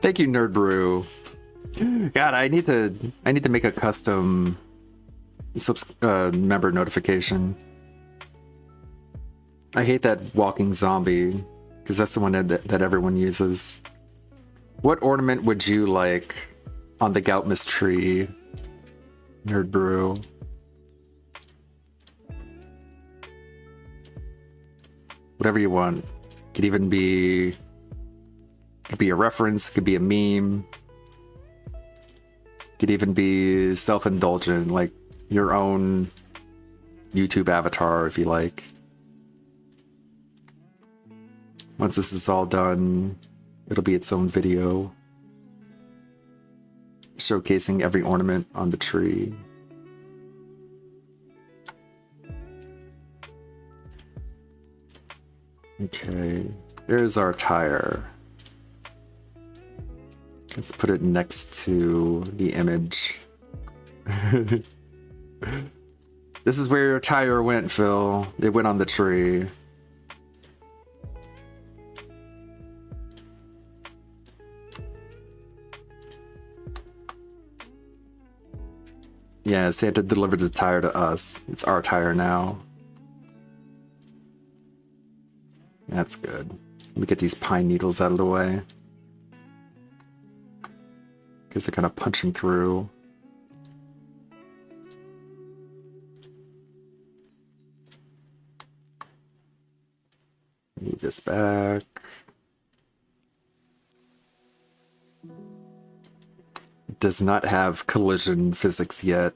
Thank you, Nerd Brew. God, I need to make a custom member notification. I hate that walking zombie because that's the one that everyone uses. What ornament would you like on the Goutmas tree, Nerd Brew? Whatever you want. Could even be, could be a reference, could be a meme. Could even be self-indulgent, like your own YouTube avatar if you like. Once this is all done, it'll be its own video showcasing every ornament on the tree. Okay, there's our tire. Let's put it next to the image. This is where your tire went, Phil. It went on the tree. Yeah, Santa delivered the tire to us. It's our tire now. That's good. Let me get these pine needles out of the way. Because they're kind of punching through. Move this back. It does not have collision physics yet.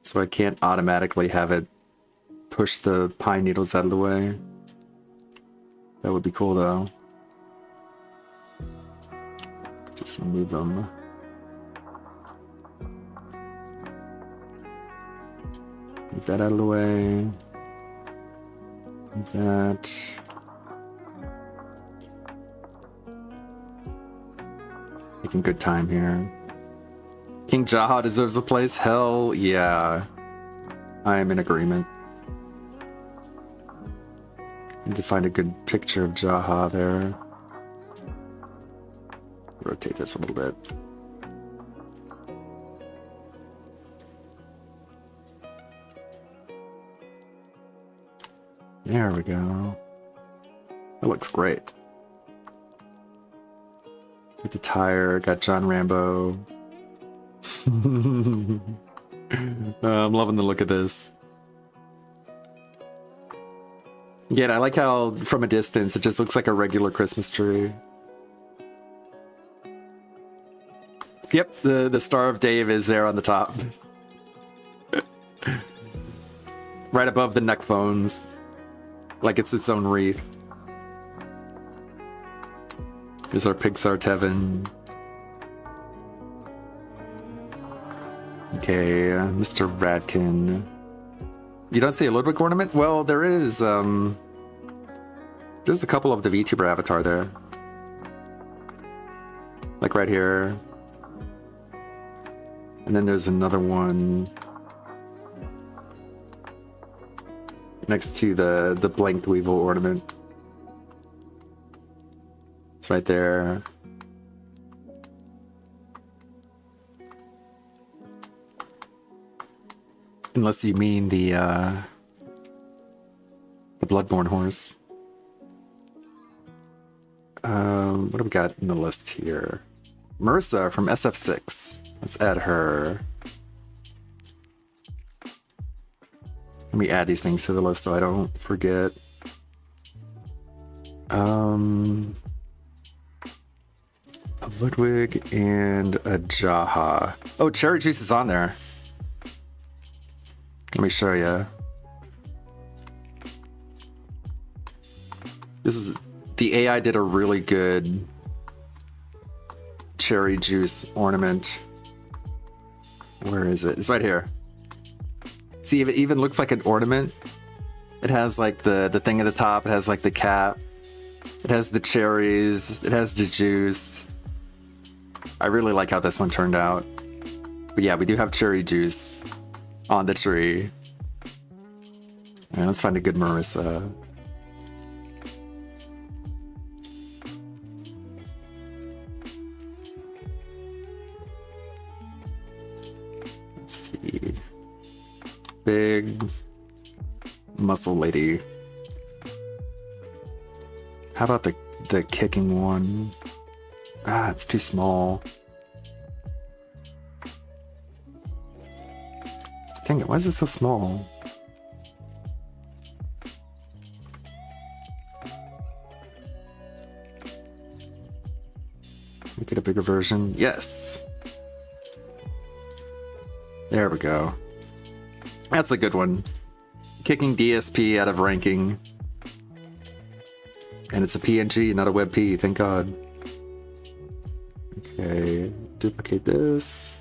So I can't automatically have it push the pine needles out of the way. That would be cool though. Just move them. Move that out of the way. Move that. Making good time here. King Jaha deserves a place? Hell yeah. I am in agreement. Need to find a good picture of Jaha there. Rotate this a little bit. There we go. That looks great. Get the tire, got John Rambo. I'm loving the look of this. Again, I like how from a distance it just looks like a regular Christmas tree. Yep, the Star of Dave is there on the top. Right above the neck phones. Like it's its own wreath. Here's our Pixar Tevin. Okay, Mr. Radkin. You don't see a Ludwig ornament? Well, there is, there's a couple of the VTuber avatar there. Like right here. And then there's another one next to the blanked Weevil ornament. It's right there. Unless you mean the Bloodborne horse. What do we got in the list here? Marissa from SF6. Let's add her. Let me add these things to the list so I don't forget. A Ludwig and a Jaha. Oh, Cherry Juice is on there. Let me show you. This is the AI did a really good Cherry Juice ornament. Where is it? It's right here. See, if it even looks like an ornament, it has like the thing at the top, it has like the cap, it has the cherries, it has the juice. I really like how this one turned out. But yeah, we do have Cherry Juice on the tree. Alright, let's find a good Marissa. Let's see. Big muscle lady. How about the kicking one? Ah, it's too small. Dang it, why is it so small? Make it a bigger version. Yes! There we go. That's a good one. Kicking DSP out of ranking. And it's a PNG, not a WebP, thank God. Okay, duplicate this.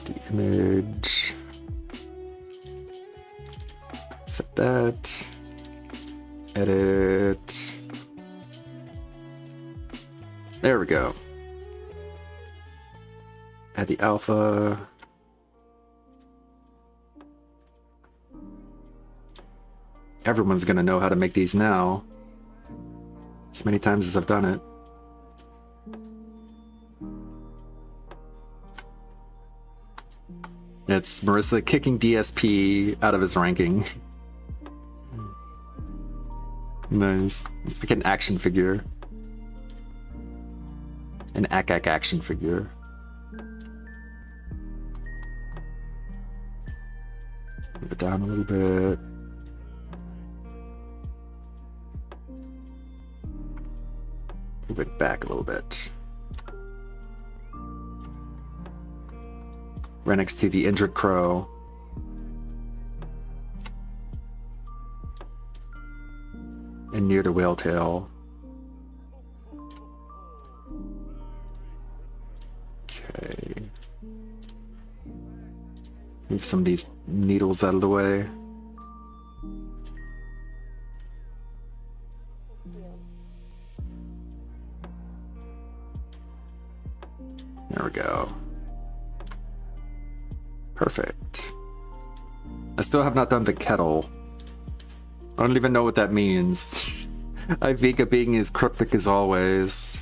The image. Set that. Edit. There we go. Add the alpha. Everyone's gonna know how to make these now. As many times as I've done it. It's Marissa kicking DSP out of his ranking. Nice. It's like an action figure. An action figure. Move it down a little bit. Move it back a little bit. Right next to the injured crow. And near the whale tail. Okay. Move some of these needles out of the way. There we go. Perfect. I still have not done the kettle. I don't even know what that means. Ivica being as cryptic as always.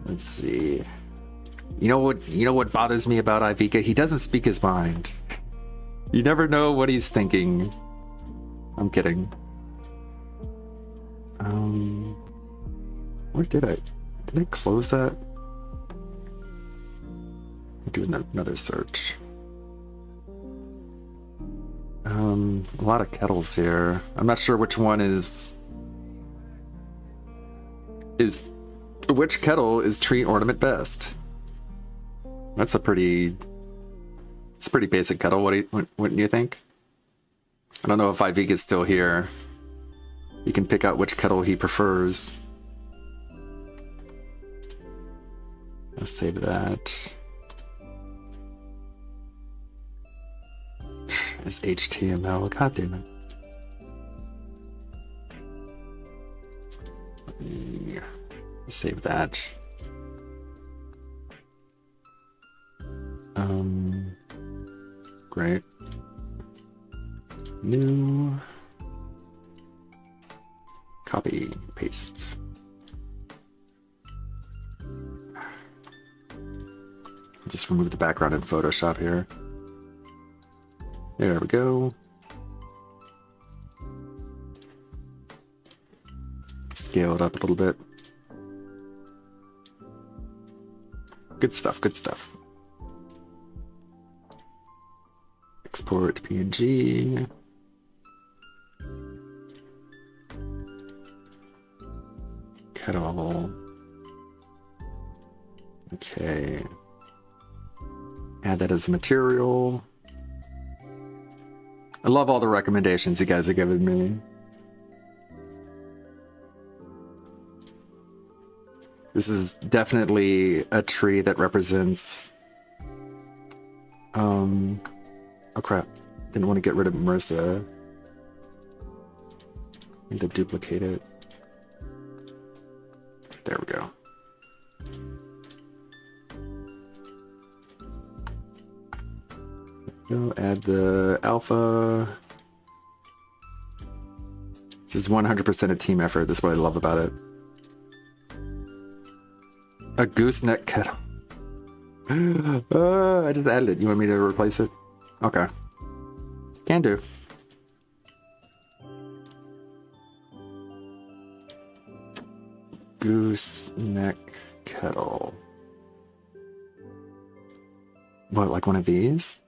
Let's see. You know what bothers me about Ivica? He doesn't speak his mind. You never know what he's thinking. I'm kidding. Where did I close that? Do another search. A lot of kettles here. I'm not sure which one is which kettle is tree ornament best. That's a pretty... It's a pretty basic kettle. Wouldn't you think? I don't know if Ivy is still here. He can pick out which kettle he prefers. Let's save that. It's HTML. God damn it. Let me save that. Great. New. Copy, paste. Just remove the background in Photoshop here. There we go. Scale it up a little bit. Good stuff, good stuff. Export to PNG. Kettle. Okay. Add that as a material. I love all the recommendations you guys are giving me. This is definitely a tree that represents... Oh crap. Didn't want to get rid of Marissa. Need to duplicate it. There we go. Go add the alpha. This is 100% a team effort. That's what I love about it. A gooseneck kettle. I just added it. You want me to replace it? Okay. Can do. Gooseneck kettle. What, like one of these?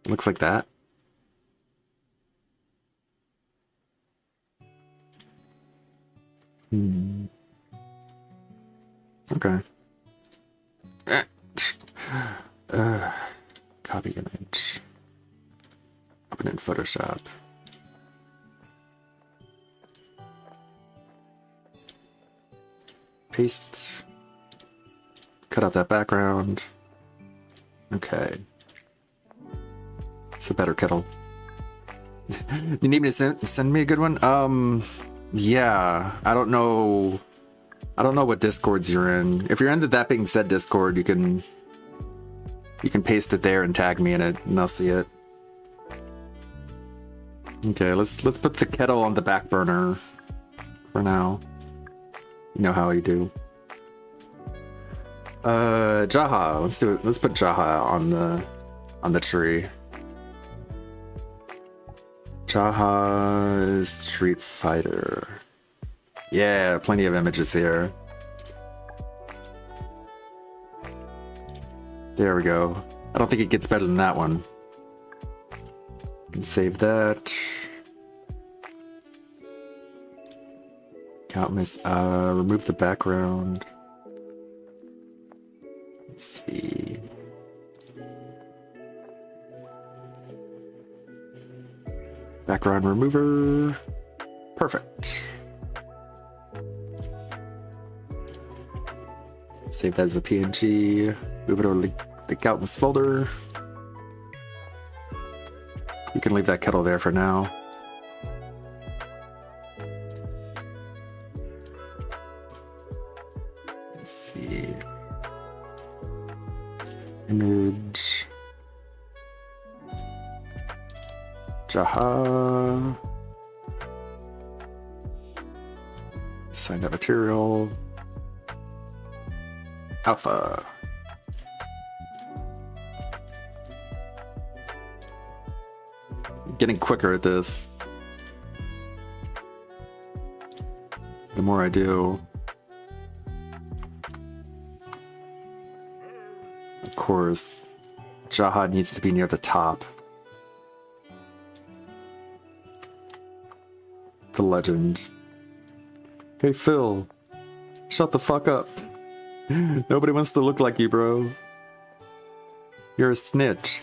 Looks like that. Okay. Copy image. Open in Photoshop. Paste. Cut out that background. Okay. It's a better kettle. You need me to send me a good one? Yeah. I don't know what Discords you're in. If you're in the That Being Said Discord, you can paste it there and tag me in it, and I'll see it. Okay, let's put the kettle on the back burner for now. You know how you do. Jaha, let's do it. Let's put Jaha on the tree. Jaha Street Fighter. Yeah, plenty of images here. There we go. I don't think it gets better than that one. Can save that. Goutmas, remove the background. Let's see. Background remover. Perfect. Save that as a PNG. Move it over to the Goutmas folder. You can leave that kettle there for now. Let's see. Image. Jaha. Assign that material. Alpha. Getting quicker at this. The more I do. Of course, Jaha needs to be near the top. The legend. Hey Phil, shut the fuck up. Nobody wants to look like you, bro. You're a snitch.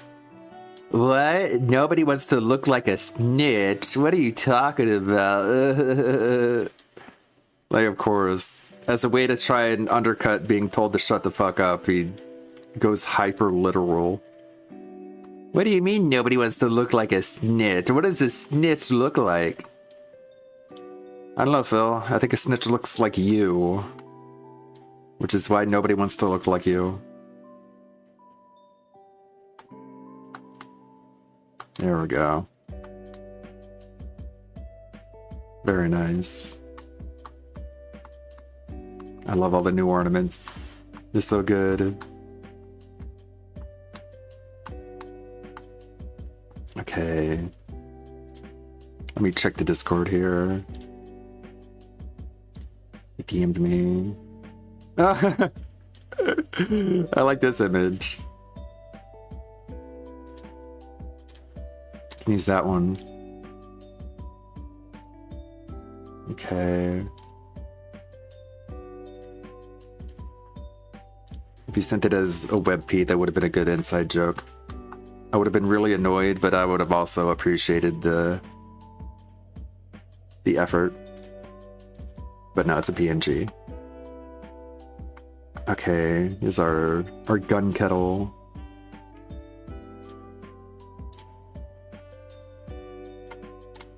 What? Nobody wants to look like a snitch? What are you talking about? Like, of course, as a way to try and undercut being told to shut the fuck up, he goes hyper literal. What do you mean nobody wants to look like a snitch? What does a snitch look like? I don't know, Phil. I think a snitch looks like you. Which is why nobody wants to look like you. There we go. Very nice. I love all the new ornaments. They're so good. Okay. Let me check the Discord here. He DM'd me. I like this image. Can use that one. Okay. If he sent it as a WebP, that would have been a good inside joke. I would have been really annoyed, but I would have also appreciated the effort. But no, it's a PNG. Okay, here's our gun kettle.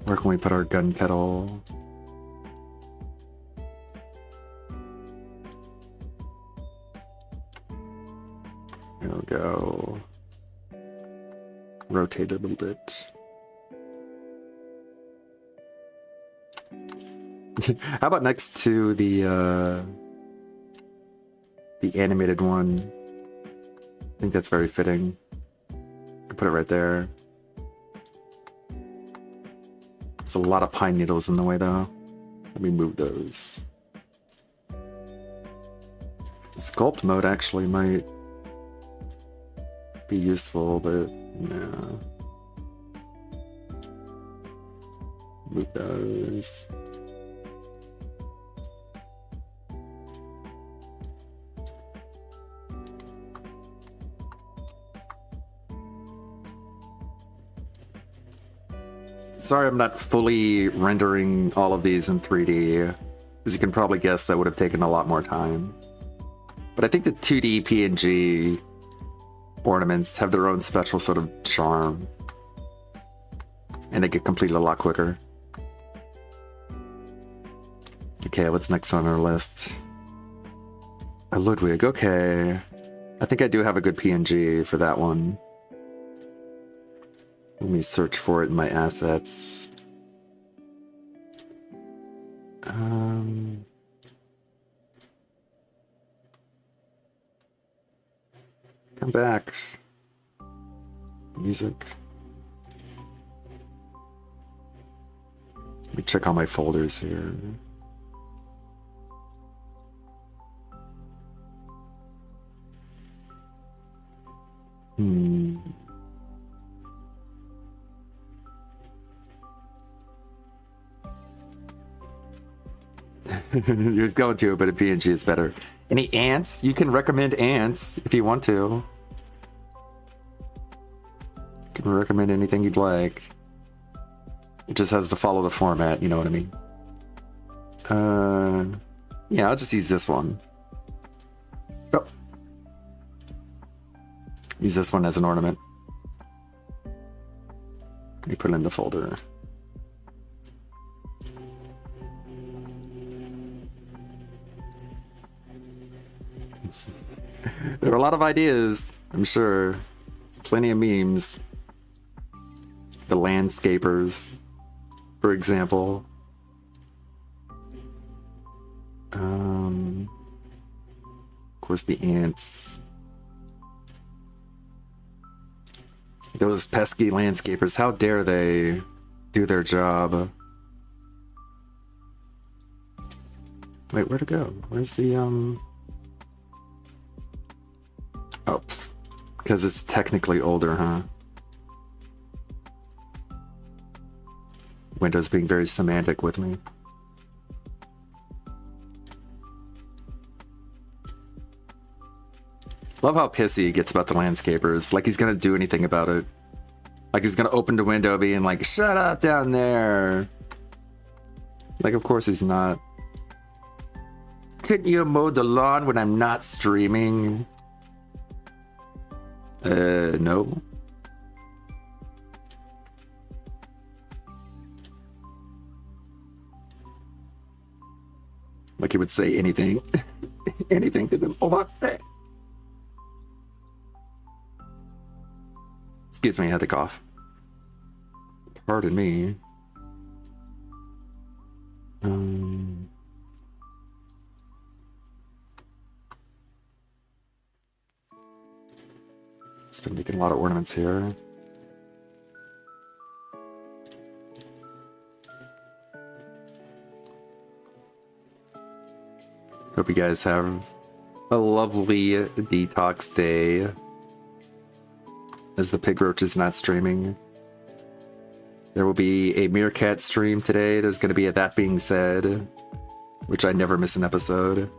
Where can we put our gun kettle? There we go. Rotate it a little bit. How about next to the animated one? I think that's very fitting. I'll put it right there. It's a lot of pine needles in the way though. Let me move those. Sculpt mode actually might be useful, but no. Move those. Sorry I'm not fully rendering all of these in 3D. As you can probably guess, that would have taken a lot more time. But I think the 2D PNG ornaments have their own special sort of charm. And they get completed a lot quicker. Okay, what's next on our list? A Ludwig, okay. I think I do have a good PNG for that one. Let me search for it in my assets. Come back. Music. Let me check all my folders here. You're just going to it, but a PNG is better. Any ants? You can recommend ants if you want to. You can recommend anything you'd like. It just has to follow the format, you know what I mean? Yeah, I'll just use this one. Oh. Use this one as an ornament. Let me put it in the folder. There are a lot of ideas, I'm sure. Plenty of memes. The landscapers, for example. Of course, the ants. Those pesky landscapers, how dare they do their job? Wait, where'd it go? Where's the, Oh, because it's technically older, huh? Windows being very semantic with me. Love how pissy he gets about the landscapers. Like he's gonna do anything about it. Like he's gonna open the window being like, shut up down there. Like, of course he's not. Couldn't you mow the lawn when I'm not streaming? No. Like he would say anything. Anything to them. Oh, excuse me, I had to cough. Pardon me. It's been making a lot of ornaments here. Hope you guys have a lovely detox day. As the pig roach is not streaming. There will be a Meerkat stream today. There's going to be a That Being Said, which I never miss an episode.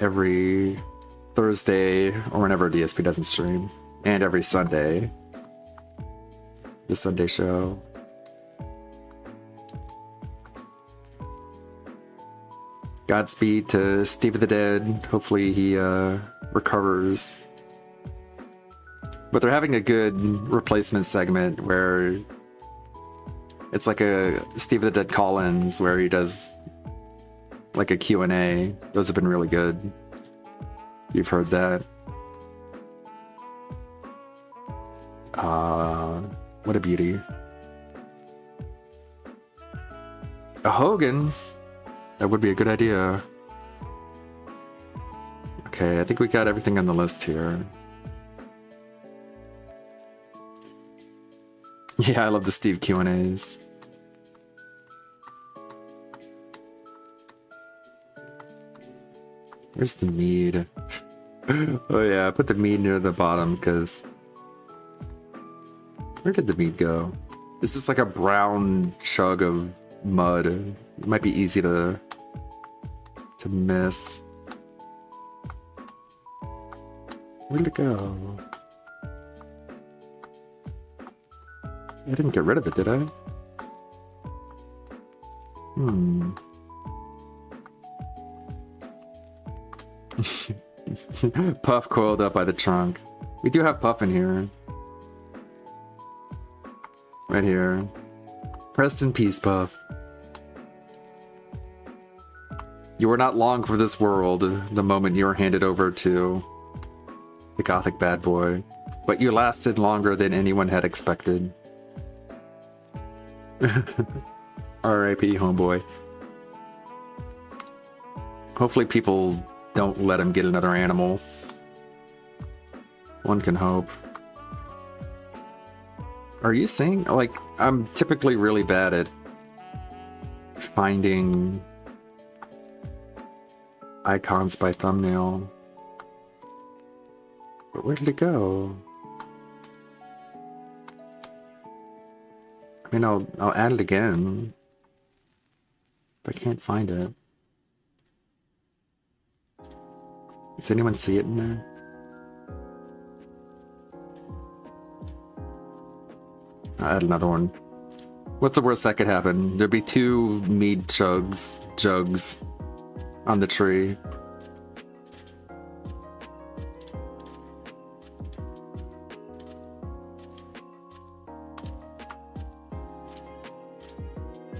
Every Thursday, or whenever DSP doesn't stream. And every Sunday. The Sunday show. Godspeed to Steve of the Dead. Hopefully he recovers. But they're having a good replacement segment where it's like a Steve of the Dead call-ins where he does like a Q&A. Those have been really good. You've heard that. What a beauty. A Hogan? That would be a good idea. Okay, I think we got everything on the list here. Yeah, I love the Steve Q&As. Where's the mead? Oh yeah, I put the mead near the bottom because... Where did the mead go? This is like a brown chug of mud. It might be easy to miss. Where did it go? I didn't get rid of it, did I? Puff coiled up by the trunk. We do have Puff in here. Right here. Rest in peace, Puff. You were not long for this world the moment you were handed over to the Gothic bad boy, but you lasted longer than anyone had expected. R.I.P. homeboy. Hopefully people don't let him get another animal. One can hope. Are you saying, like, I'm typically really bad at finding icons by thumbnail. But where did it go? I mean, I'll add it again. But I can't find it. Does anyone see it in there? I'll add another one. What's the worst that could happen? There'd be 2 mead jugs on the tree.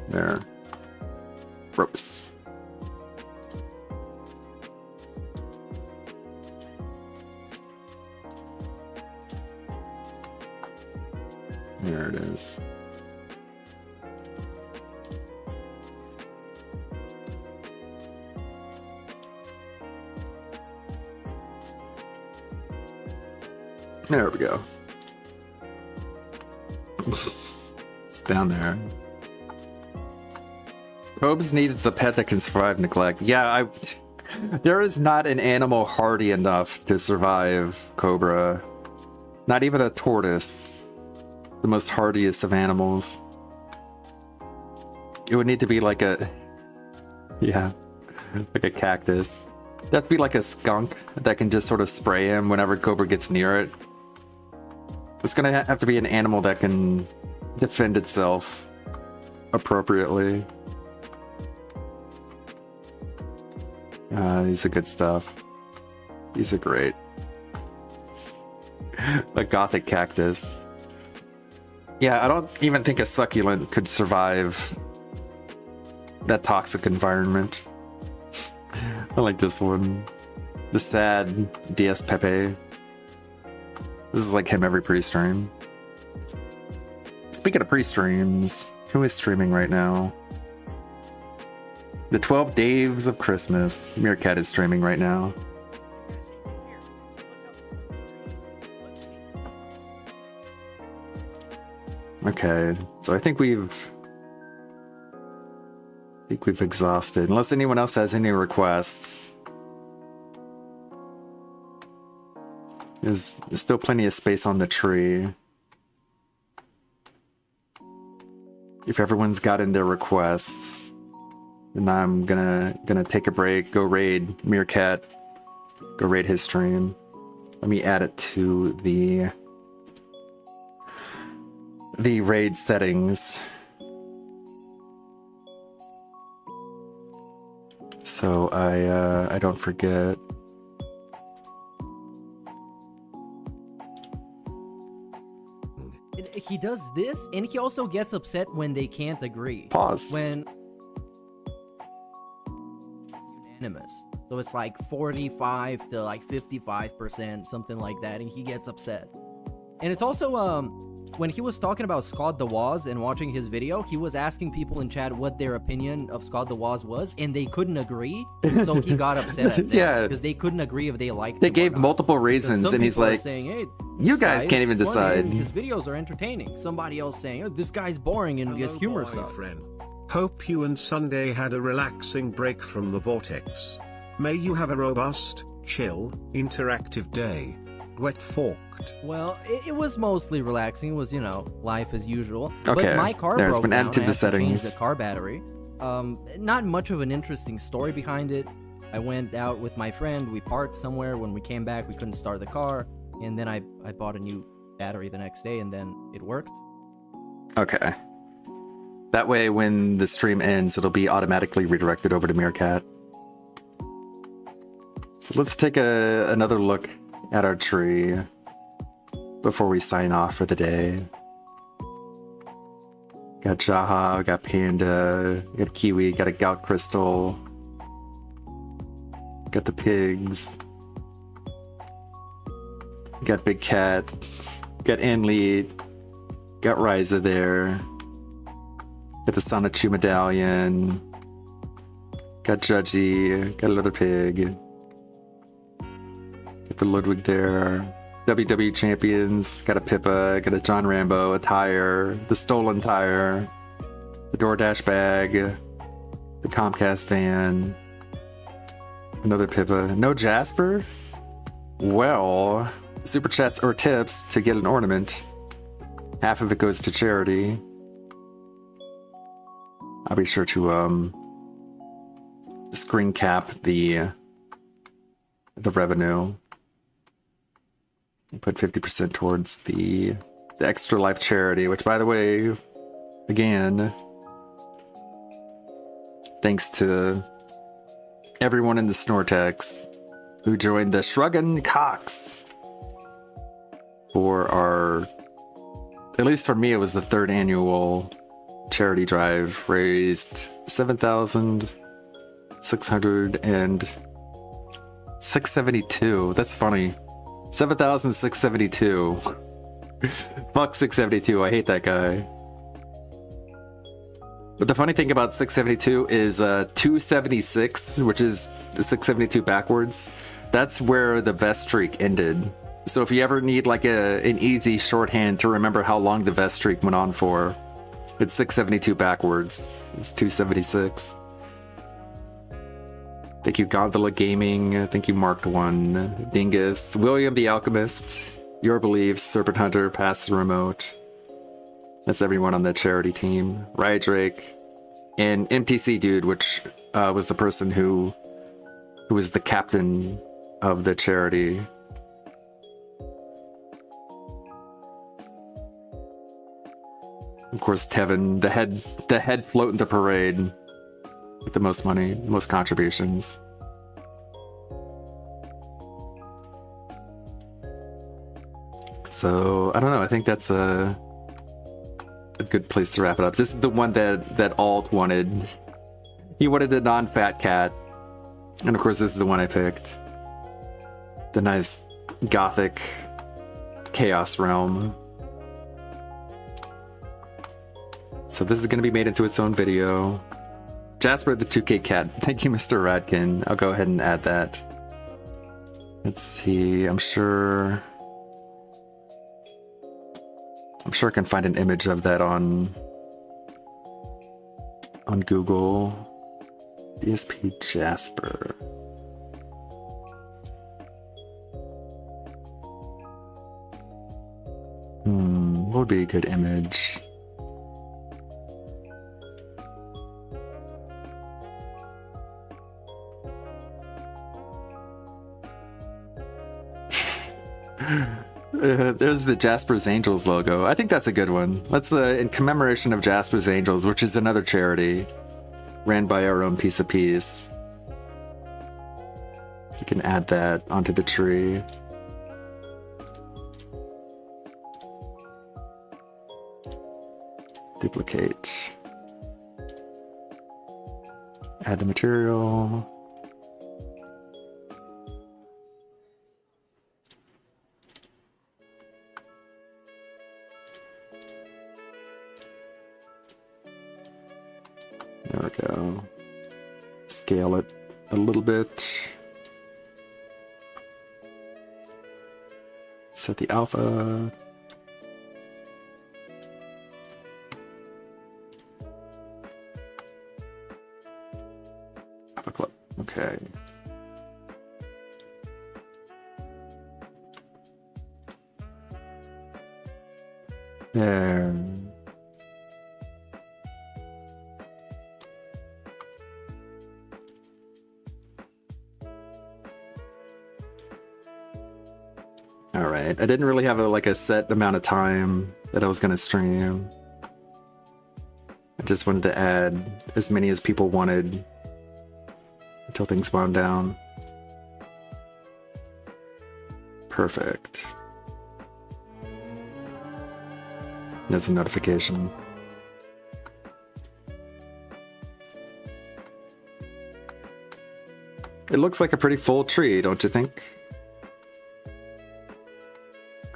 There. Ropes. There it is. There we go. It's down there. Cobes needs a pet that can survive neglect. Yeah, there is not an animal hardy enough to survive Cobra. Not even a tortoise. The most hardiest of animals. It would need to be like a... Yeah, like a cactus. That'd be like a skunk that can just sort of spray him whenever Cobra gets near it. It's gonna have to be an animal that can defend itself appropriately. These are good stuff. These are great. A gothic cactus. Yeah, I don't even think a succulent could survive that toxic environment. I like this one. The sad DS Pepe. This is like him every pre-stream. Speaking of pre-streams, who is streaming right now? The 12 Days of Christmas. Meerkat is streaming right now. Okay, so I think we've exhausted. Unless anyone else has any requests. There's still plenty of space on the tree. If everyone's gotten their requests, then I'm gonna take a break, go raid Meerkat, go raid his stream. Let me add it to the raid settings. So I don't forget. He does this, and he also gets upset when they can't agree. Pause. When unanimous. So it's like 45 to like 55%, something like that, and he gets upset. And it's also when he was talking about Scott the Woz and watching his video, he was asking people in chat what their opinion of Scott the Woz was, and they couldn't agree. So he got upset at them, yeah, because they couldn't agree if they liked. They gave multiple reasons, and he's like, saying, "Hey, you guys can't even decide." His videos are entertaining. Somebody else saying, "Oh, this guy's boring and his humor sucks." Hope you and Sunday had a relaxing break from the vortex. May you have a robust, chill, interactive day. Wet forked. Well, it was mostly relaxing. It was, you know, life as usual. Okay, But my car there's broke been down. added to I the had to change settings. the car battery. Not much of an interesting story behind it. I went out with my friend. We parked somewhere. When we came back, we couldn't start the car. And then I bought a new battery the next day, and then it worked. Okay. That way, when the stream ends, it'll be automatically redirected over to Meerkat. So let's take another look at our tree before we sign off for the day. Got Jaha, got Panda, got Kiwi, got a Gout Crystal, got the pigs, got Big Cat, got Enlead, got Ryza there, got the Sonichu Medallion, got Judgy, got another pig, got the Ludwig there. WW Champions, got a Pippa, got a John Rambo, a tire, the stolen tire, the DoorDash bag, the Comcast van, another Pippa. No Jasper? Well, super chats or tips to get an ornament. Half of it goes to charity. I'll be sure to screen cap the revenue. Put 50% towards the Extra Life charity, which, by the way, again, thanks to everyone in the Snortex who joined the Shruggin' Cox for our, at least for me, it was the 3rd annual charity drive, raised 7,672. That's funny. 7,672. Fuck 672. I hate that guy. But the funny thing about 672 is 276, which is 672 backwards. That's where the vest streak ended. So if you ever need like an easy shorthand to remember how long the vest streak went on for, it's 672 backwards. It's 276. Thank you, Gondola Gaming. Thank you, Marked One, Dingus, William the Alchemist, Your Beliefs, Serpent Hunter, Pass the Remote. That's everyone on the charity team. Rydrake, and MTC Dude, which was the person who was the captain of the charity. Of course, Tevin, the head floating the parade with the most money, most contributions. So I don't know. I think that's a good place to wrap it up. This is the one that Alt wanted. He wanted the non-fat cat, and of course, this is the one I picked. The nice gothic chaos realm. So this is going to be made into its own video. Jasper the 2K cat. Thank you, Mr. Radkin. I'll go ahead and add that. Let's see. I'm sure I can find an image of that on Google. DSP Jasper. What would be a good image? There's the Jasper's Angels logo. I think that's a good one. Let's in commemoration of Jasper's Angels, which is another charity ran by our own Piece of Peace. You can add that onto the tree. Duplicate. Add the material. There we go. Scale it a little bit. Set the alpha. Alpha clip. Okay. There. All right. I didn't really have a set amount of time that I was gonna stream. I just wanted to add as many as people wanted until things wound down. Perfect. There's a notification. It looks like a pretty full tree, don't you think?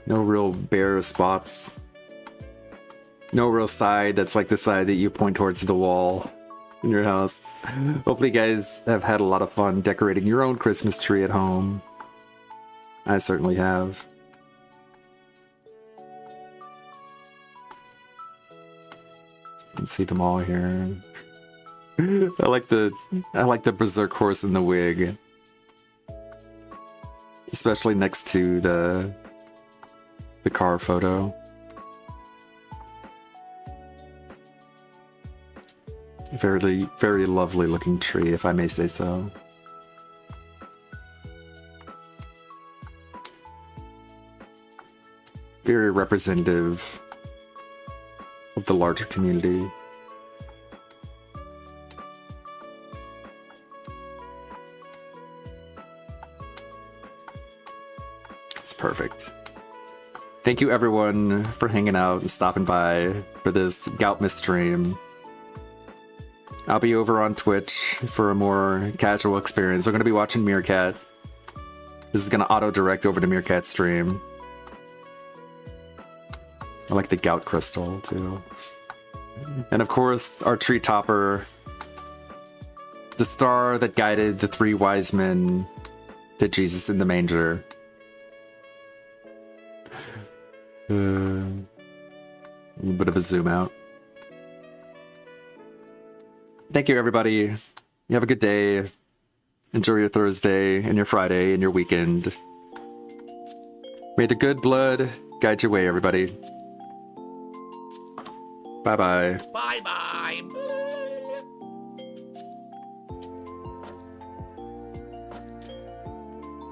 No real bare spots. No real side that's like the side that you point towards the wall in your house. Hopefully you guys have had a lot of fun decorating your own Christmas tree at home. I certainly have. You can see them all here. I like the berserk horse in the wig. Especially next to the car photo. Very, very lovely looking tree, if I may say so. Very representative of the larger community. It's perfect. Thank you everyone for hanging out and stopping by for this Goutmas stream. I'll be over on Twitch for a more casual experience. We're going to be watching Meerkat. This is going to auto-direct over to Meerkat's stream. I like the Gout Crystal, too. And of course, our tree topper. The star that guided the 3 wise men to Jesus in the manger. A little bit of a zoom out. Thank you, everybody. You have a good day. Enjoy your Thursday and your Friday and your weekend. May the good blood guide your way, everybody. Bye-bye. Bye-bye.